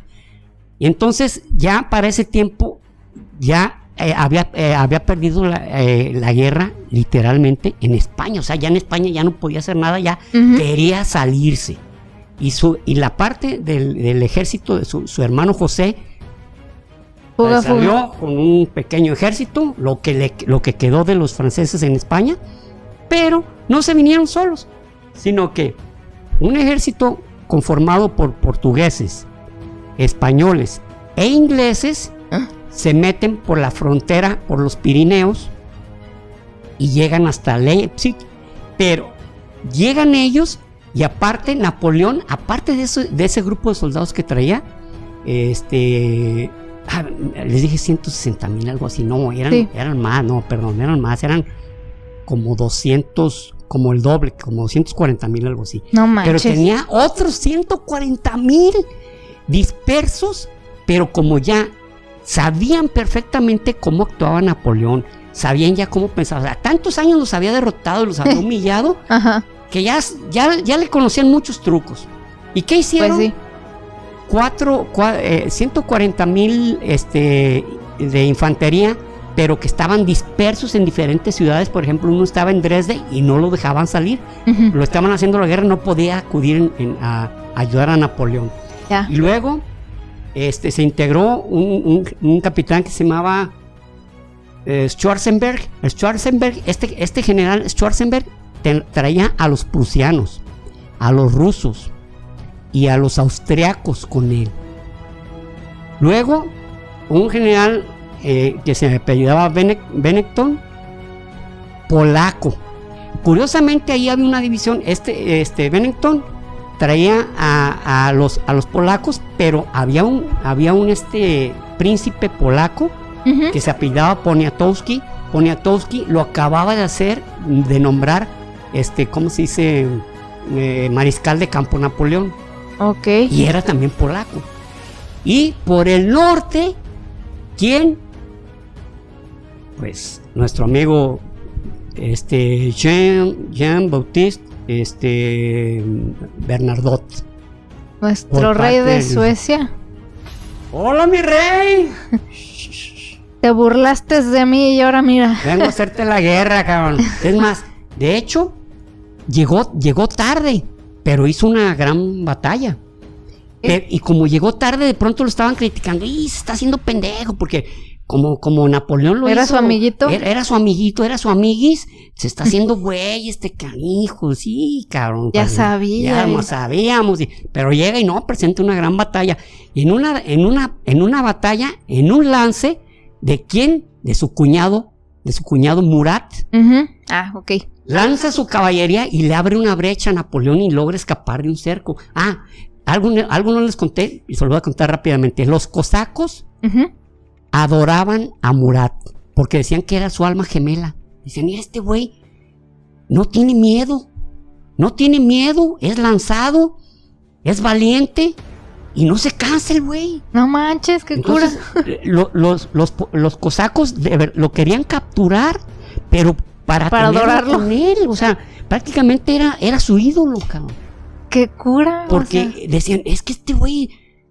Y entonces ya para ese tiempo ya había perdido la guerra literalmente en España. O sea, ya en España ya no podía hacer nada, ya quería salirse. Y la parte del ejército de su hermano José salió con un pequeño ejército, lo que quedó de los franceses en España. Pero no se vinieron solos, sino que un ejército conformado por portugueses, españoles e ingleses se meten por la frontera, por los Pirineos, y llegan hasta Leipzig. Pero llegan ellos, y aparte Napoleón, aparte de ese grupo de soldados que traía, les dije 160,000, algo así. No, eran más, eran como 200, como el doble, como 240,000, algo así. No manches. Pero tenía otros 140,000 dispersos, pero como ya sabían perfectamente cómo actuaba Napoleón, sabían ya cómo pensaba. O sea, tantos años los había derrotado y los había humillado, que ya le conocían muchos trucos. ¿Y qué hicieron? Pues sí. 140,000 de infantería, pero que estaban dispersos en diferentes ciudades. Por ejemplo, uno estaba en Dresde y no lo dejaban salir. Lo estaban haciendo la guerra, no podía acudir a ayudar a Napoleón. Ya. Y luego se integró un capitán que se llamaba Schwarzenberg. Este general Schwarzenberg traía a los prusianos, a los rusos y a los austriacos con él. Luego, un general que se apellidaba Bennington, polaco. Curiosamente, ahí había una división. Bennington traía a los polacos, pero había un príncipe polaco que se apellidaba Poniatowski. Poniatowski lo acababa de nombrar, ¿cómo se dice? Mariscal de campo Napoleón. Ok. Y era también polaco. Y por el norte, ¿quién? Pues nuestro amigo Jean-Baptiste Bernadotte. Nuestro rey de Suecia. ¡Hola, mi rey! Te burlaste de mí y ahora mira. Vengo a hacerte la guerra, cabrón. Es más, de hecho, llegó tarde, pero hizo una gran batalla. Y como llegó tarde, de pronto lo estaban criticando. ¡Y se está haciendo pendejo! Porque como Napoleón lo hizo. ¿Era su amiguito? Era su amiguito, era su amiguis. Se está haciendo güey canijo. Sí, cabrón. Ya sabía. Ya sabíamos. Pero llega y no, presenta una gran batalla. Y en una batalla, en un lance, ¿de quién? De su cuñado Murat. Ah, ok. Lanza su caballería y le abre una brecha a Napoleón y logra escapar de un cerco. Algo no les conté y se lo voy a contar rápidamente. Los cosacos adoraban a Murat porque decían que era su alma gemela. Decían, mira, este güey no tiene miedo, es lanzado, es valiente y no se cansa el güey. No manches, qué cura. Los cosacos lo querían capturar, pero para adorarlo con él, o sea, prácticamente era su ídolo, cabrón. ¡Qué cura! Porque decían, es que este güey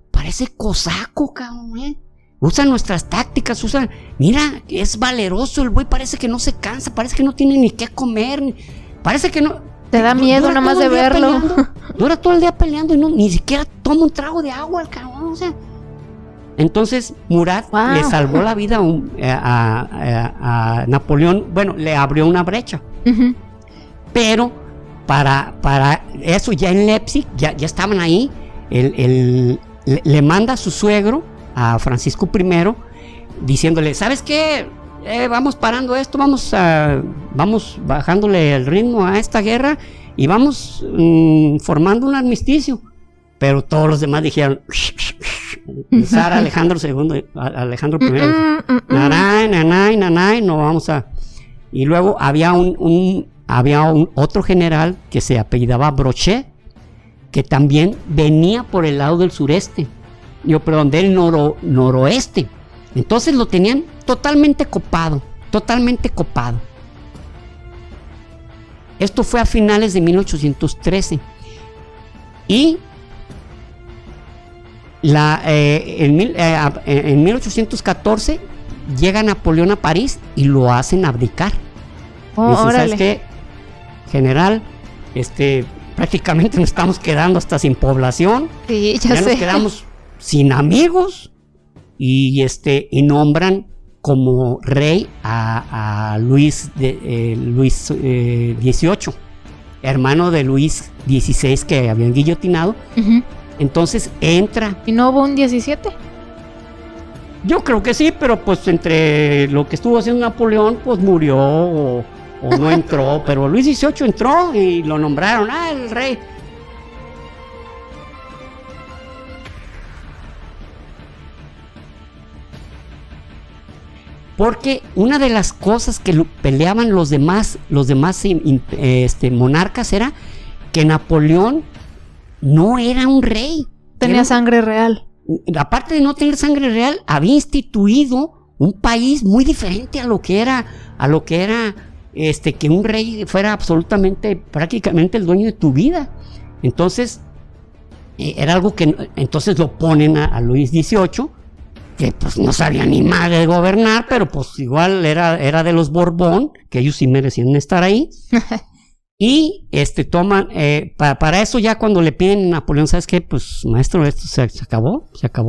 parece cosaco, cabrón, Usa nuestras tácticas, mira, es valeroso el güey, parece que no se cansa, parece que no tiene ni qué comer, parece que no... Te da miedo nada más de verlo. Dura todo el día peleando y ni siquiera toma un trago de agua el cabrón, o sea. Entonces Murat le salvó la vida a Napoleón, bueno, le abrió una brecha. Pero para eso ya en Leipzig, ya estaban ahí, le manda a su suegro, a Francisco I, diciéndole, ¿sabes qué? Vamos parando esto, vamos bajándole el ritmo a esta guerra y vamos formando un armisticio. Pero todos los demás dijeron, zar Alejandro II, Alejandro I, nanay, no vamos a... Y luego había un otro general que se apellidaba Brochet, que también venía por el lado del sureste, del noroeste. Entonces lo tenían totalmente copado. Esto fue a finales de 1813. Y en 1814 llega Napoleón a París y lo hacen abdicar. Dicen, ¿sabes qué? General, prácticamente nos estamos quedando hasta sin población. Sí, ya sé. Nos quedamos sin amigos. Y nombran como rey a Luis XVIII, hermano de Luis XVI que habían guillotinado. Entonces entra. ¿Y no hubo un 17? Yo creo que sí, pero pues entre lo que estuvo haciendo Napoleón, pues murió o no entró. Pero Luis XVIII entró y lo nombraron el rey. Porque una de las cosas que peleaban los demás monarcas era que Napoleón no era un rey. Tenía sangre real. Aparte de no tener sangre real, había instituido un país muy diferente a lo que era que un rey fuera prácticamente el dueño de tu vida. Entonces, era algo que entonces lo ponen a Luis XVIII, que pues no sabía ni madre de gobernar, pero pues igual era de los Borbón, que ellos sí merecían estar ahí. Y toman, para eso ya cuando le piden a Napoleón, ¿sabes qué? Pues maestro, esto se acabó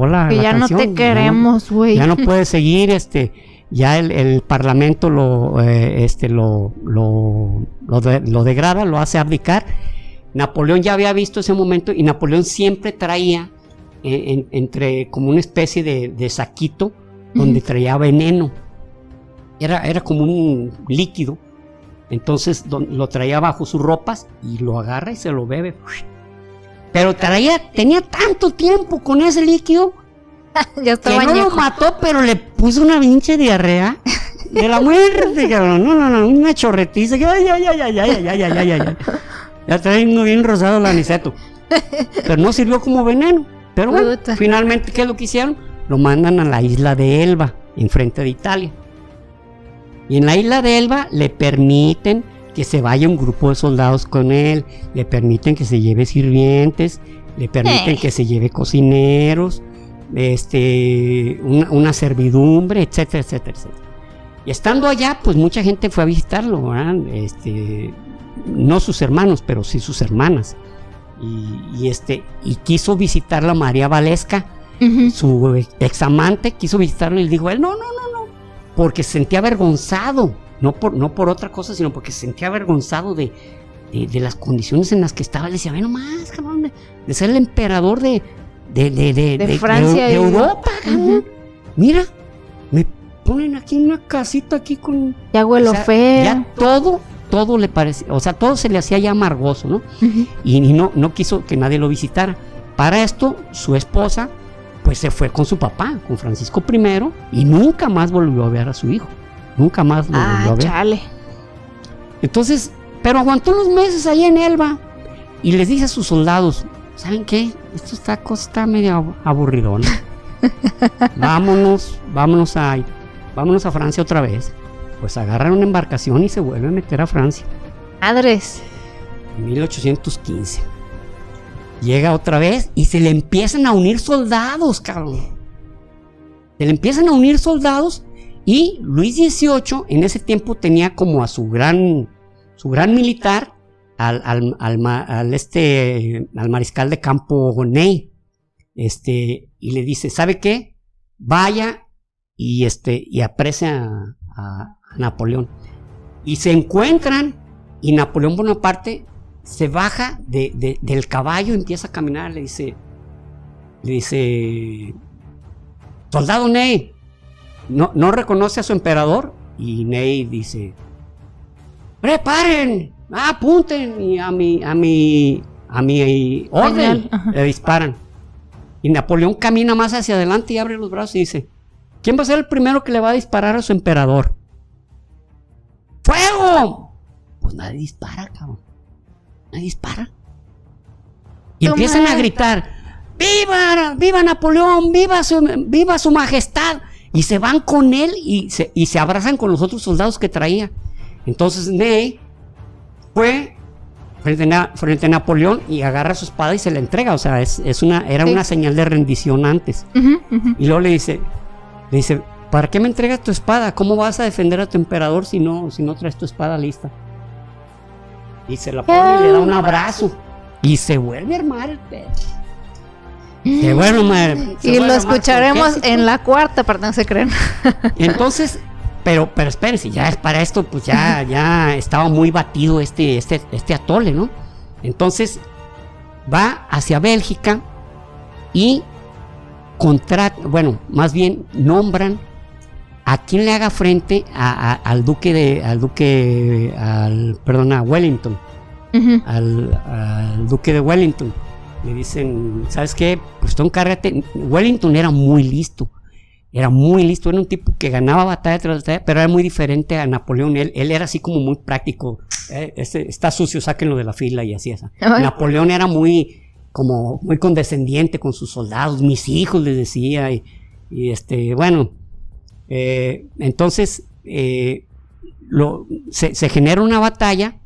la que ya la canción, no te queremos, güey. Ya no puede seguir, ya el parlamento lo degrada, lo hace abdicar. Napoleón ya había visto ese momento y Napoleón siempre traía entre como una especie de saquito donde traía veneno. Era como un líquido. Entonces lo traía bajo sus ropas y lo agarra y se lo bebe. Pero tenía tanto tiempo con ese líquido Ya estaba que no añejo. lo mató, pero le puso una pinche diarrea de la muerte, cabrón. No, una chorretiza. Ya tengo bien rosado el aniceto. Pero no sirvió como veneno. Pero bueno, Puta. finalmente, ¿qué es lo que hicieron? Lo mandan a la isla de Elba, enfrente de Italia. Y en la isla de Elba le permiten que se vaya un grupo de soldados con él, le permiten que se lleve sirvientes, le permiten que se lleve cocineros, una servidumbre, etcétera, etcétera, etcétera. Y estando allá, pues mucha gente fue a visitarlo, ¿verdad? No sus hermanos, pero sí sus hermanas. Y quiso visitarla a María Valesca, su examante, quiso visitarlo y le dijo él, no, porque se sentía avergonzado, no por otra cosa, sino porque se sentía avergonzado de las condiciones en las que estaba. Le decía, ve nomás, cabrón, de ser el emperador de Francia de y Europa, cabrón. Mira, me ponen aquí en una casita aquí con... Ya huelo feo. Ya todo le parecía, o sea, todo se le hacía ya amargoso, ¿no? Y no quiso que nadie lo visitara. Para esto, su esposa, pues se fue con su papá, con Francisco I, y nunca más volvió a ver a su hijo. Nunca más lo volvió a ver. Chale. Entonces, pero aguantó unos meses ahí en Elba y les dice a sus soldados, ¿saben qué? Esta cosa está medio aburridona. Vámonos a Francia otra vez. Pues agarran una embarcación y se vuelven a meter a Francia. Madres. En 1815. Llega otra vez y se le empiezan a unir soldados, cabrón. Se le empiezan a unir soldados y Luis XVIII en ese tiempo tenía como a su gran militar, al mariscal de campo Ney. Y le dice, ¿sabe qué? Vaya y aprecie a Napoleón. Y se encuentran y Napoleón Bonaparte se baja del caballo, empieza a caminar, le dice, soldado Ney, no reconoce a su emperador. Y Ney dice, preparen, apunten, y a mi orden le disparan. Y Napoleón camina más hacia adelante y abre los brazos y dice, ¿quién va a ser el primero que le va a disparar a su emperador? ¡Fuego! Pues nadie dispara, cabrón. Nadie dispara. Y empiezan a gritar, ¡Viva Napoleón! ¡Viva su majestad! Y se van con él y se abrazan con los otros soldados que traía. Entonces Ney fue frente a Napoleón y agarra su espada y se la entrega. O sea, era una señal de rendición antes. Y luego le dice, ¿para qué me entregas tu espada? ¿Cómo vas a defender a tu emperador si no traes tu espada lista? Y se la pone y le da un abrazo. Y se vuelve a armar el pedo. Se vuelve a armar. Y lo escucharemos en la cuarta parte, no se creen. Entonces, pero espérense, ya es para esto, pues ya estaba muy batido este atole, ¿no? Entonces, va hacia Bélgica y nombran a quien le haga frente a Wellington, al duque de Wellington. Le dicen, ¿sabes qué? Pues tú encárgate. Wellington era muy listo, era un tipo que ganaba batalla tras batalla, pero era muy diferente a Napoleón. Él era así como muy práctico. Está sucio, sáquenlo de la fila y así es. Napoleón era muy condescendiente con sus soldados, mis hijos les decía, entonces se genera una batalla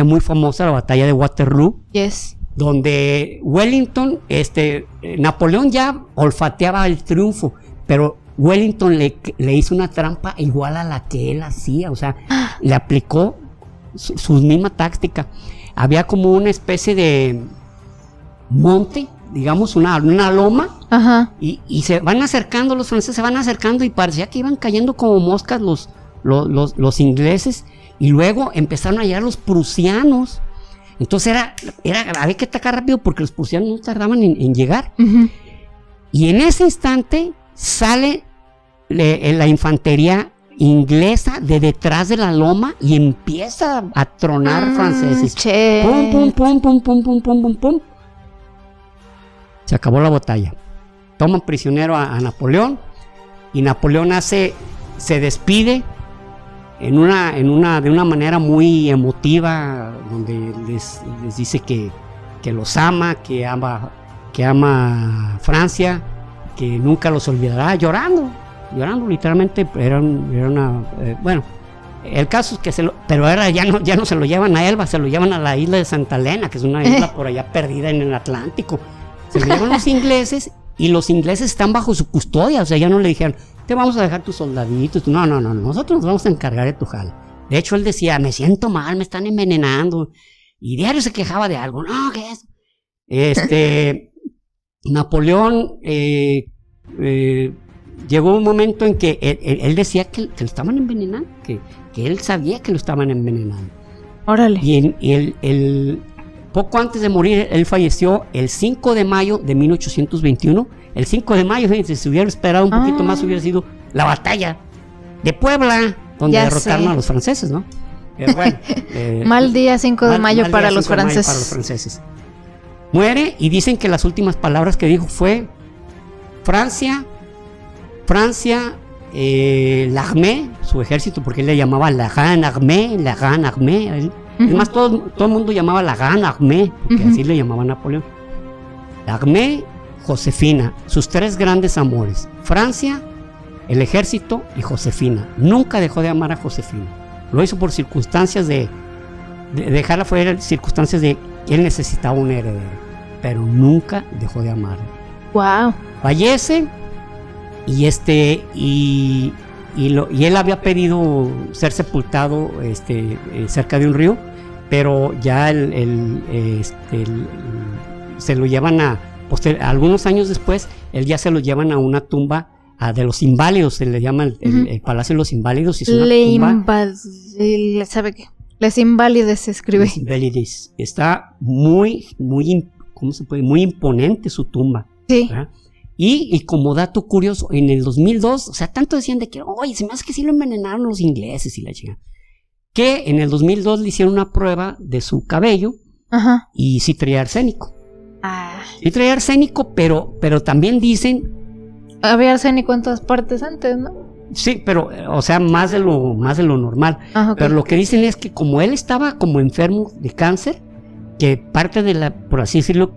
muy famosa, la batalla de Waterloo. Yes. Donde Wellington, Napoleón ya olfateaba el triunfo, pero Wellington le hizo una trampa igual a la que él hacía, o sea, le aplicó su misma táctica. Había como una especie de monte, digamos, una loma. Ajá. Y se van acercando, los franceses se van acercando y parecía que iban cayendo como moscas los ingleses, y luego empezaron a llegar los prusianos. Entonces había que atacar rápido porque los prusianos no tardaban en llegar. Y en ese instante sale la infantería inglesa de detrás de la loma y empieza a tronar franceses. Pum, pum, pum, pum, pum, pum, pum, pum, pum. Se acabó la batalla. Toman prisionero a Napoleón y Napoleón se despide de una manera muy emotiva, donde les dice que los ama, que ama Francia, que nunca los olvidará, llorando literalmente. Bueno, el caso es que pero ahora ya no se lo llevan a Elba, se lo llevan a la isla de Santa Elena, que es una isla por allá perdida en el Atlántico. Se lo llevan los ingleses, y los ingleses están bajo su custodia. O sea, ya no le dijeron, te vamos a dejar tus soldaditos. No, nosotros nos vamos a encargar de tu jale. De hecho, él decía, me siento mal, me están envenenando. Y diario se quejaba de algo. No, ¿qué es? Napoleón llegó un momento en que él decía que lo estaban envenenando, que él sabía que lo estaban envenenando. Órale. Y poco antes de morir, él falleció el 5 de mayo de 1821. El 5 de mayo, si se hubiera esperado un poquito más, hubiera sido la batalla de Puebla, donde derrotaron a los franceses, ¿no? Bueno, mal día 5 de mayo para los franceses. Muere, y dicen que las últimas palabras que dijo fue: Francia, l'armée, su ejército, porque él le llamaba la Grande Armée. Es más, todo el mundo llamaba la Grande Armée, porque así le llamaba Napoleón. L'armée, Josefina, sus tres grandes amores: Francia, el ejército y Josefina. Nunca dejó de amar a Josefina. Lo hizo por circunstancias de dejarla fuera, circunstancias de que él necesitaba un heredero, pero nunca dejó de amarla. Wow. Fallece, y él había pedido ser sepultado cerca de un río, pero ya se lo llevan algunos años después, él ya se lo llevan a una tumba de los inválidos, se le llama el Palacio de los Inválidos. Y es una tumba, ¿sabe qué? Les Inválides se escribe. Les Inválides. Está muy imponente su tumba. Sí. ¿Verdad? Y como dato curioso, en el 2002, o sea, tanto decían de que, oye, se me hace que sí lo envenenaron los ingleses y la chingada, que en el 2002 le hicieron una prueba de su cabello. Ajá. Y sí traía arsénico. Ah. Sí traía arsénico, pero también dicen... Había arsénico en todas partes antes, ¿no? Sí, pero, o sea, más de lo normal. Okay. Pero lo que dicen es que como él estaba como enfermo de cáncer, que parte de la, por así decirlo,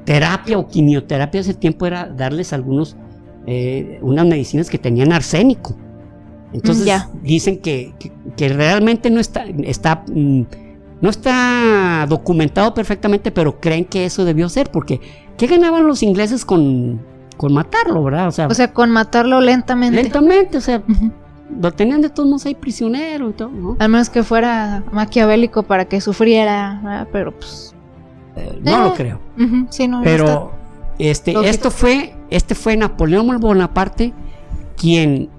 terapia o quimioterapia de ese tiempo era darles unas medicinas que tenían arsénico. Entonces dicen que realmente no está documentado perfectamente, pero creen que eso debió ser, porque ¿qué ganaban los ingleses con matarlo, verdad? O sea, con matarlo lentamente. O sea, lo tenían de todos modos ahí prisionero y todo, ¿no? Al menos que fuera maquiavélico para que sufriera, ¿verdad? Pero pues... no lo creo. Sí, no, pero esto fue Napoleón Bonaparte, quien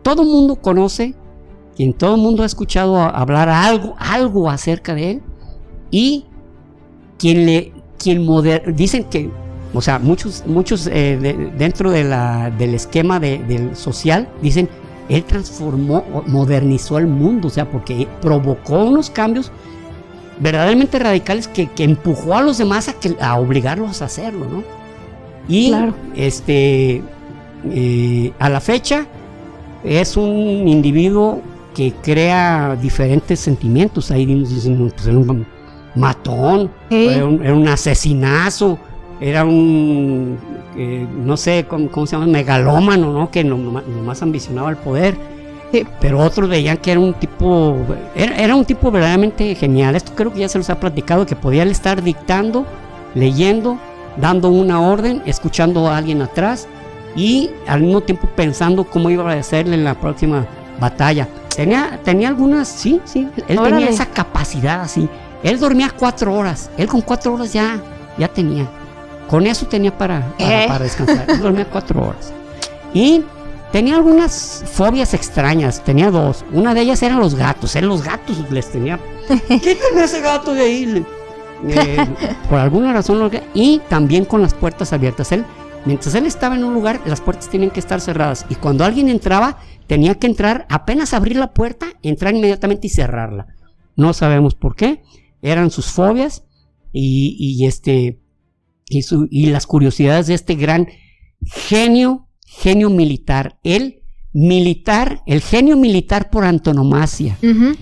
todo el mundo conoce, quien todo el mundo ha escuchado hablar algo acerca de él, y dicen que, o sea, muchos dentro del esquema del social dicen, él modernizó el mundo, o sea, porque provocó unos cambios verdaderamente radicales que empujó a los demás a obligarlos a hacerlo, ¿no? Y claro. A la fecha es un individuo que crea diferentes sentimientos. Ahí dicen, pues, era un matón, era un asesinazo, era un no sé cómo se llama, megalómano, ¿no? Que nomás ambicionaba el poder. Sí. Pero otros veían que era un tipo verdaderamente genial. Esto creo que ya se los ha platicado, que podía él estar dictando, leyendo, dando una orden, escuchando a alguien atrás y al mismo tiempo pensando cómo iba a hacerle en la próxima batalla. Tenía algunas, sí, él tenía esa capacidad así. Él dormía 4 horas, él con 4 horas ya tenía. Con eso tenía para descansar. Él dormía 4 horas. Y tenía algunas fobias extrañas, tenía 2. Una de ellas eran los gatos. Él los gatos les tenía. ¡Quítenme ese gato de ahí! Por alguna razón. Y también con las puertas abiertas. Él Mientras él estaba en un lugar, las puertas tenían que estar cerradas. Y cuando alguien entraba, tenía que entrar, apenas abrir la puerta, entrar inmediatamente y cerrarla. No sabemos por qué. Eran sus fobias y las curiosidades de este gran genio militar. El genio militar por antonomasia. Uh-huh.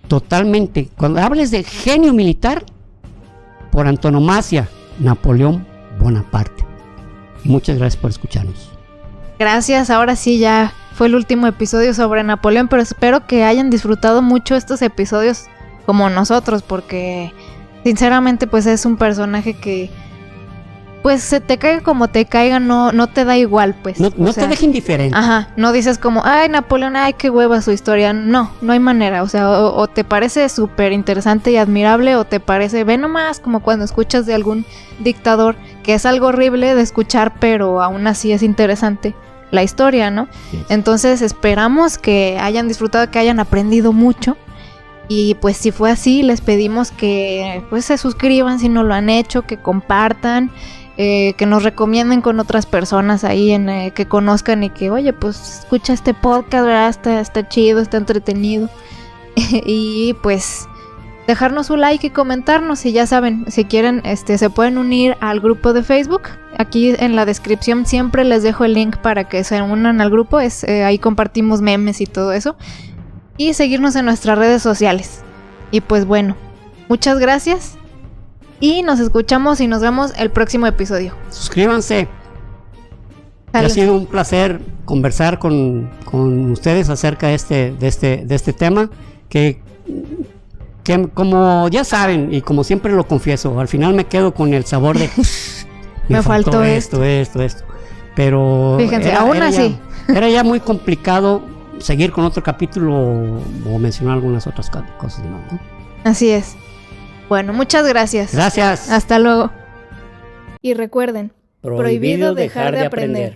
Totalmente. Cuando hables de genio militar por antonomasia, Napoleón Bonaparte. Muchas gracias por escucharnos. Gracias, ahora sí ya fue el último episodio sobre Napoleón, pero espero que hayan disfrutado mucho estos episodios como nosotros, porque sinceramente pues es un personaje que pues se te caiga como te caiga, no te da igual, pues. No te deja indiferente. Ajá, no dices como, ay, Napoleón, ay, qué hueva su historia. No hay manera, o sea, o te parece súper interesante y admirable, o te parece, ve nomás, como cuando escuchas de algún dictador, que es algo horrible de escuchar, pero aún así es interesante la historia, ¿no? Sí. Entonces esperamos que hayan disfrutado, que hayan aprendido mucho. Y pues si fue así, les pedimos que pues se suscriban si no lo han hecho, que compartan, que nos recomienden con otras personas ahí, que conozcan y que, oye, pues escucha este podcast, ¿verdad? Está chido, está entretenido. Y pues dejarnos su like y comentarnos, y ya saben, si quieren se pueden unir al grupo de Facebook. Aquí en la descripción siempre les dejo el link para que se unan al grupo. Ahí compartimos memes y todo eso. Y seguirnos en nuestras redes sociales. Y pues bueno, muchas gracias. Y nos escuchamos y nos vemos el próximo episodio. Suscríbanse. Ha sido un placer conversar con ustedes acerca de este tema. Que como ya saben, y como siempre lo confieso, al final me quedo con el sabor de me faltó esto. Pero fíjense, aún así era ya muy complicado seguir con otro capítulo o mencionar algunas otras cosas más, ¿no? Así es. Bueno, muchas gracias. Gracias. Hasta luego. Y recuerden, prohibido dejar de aprender.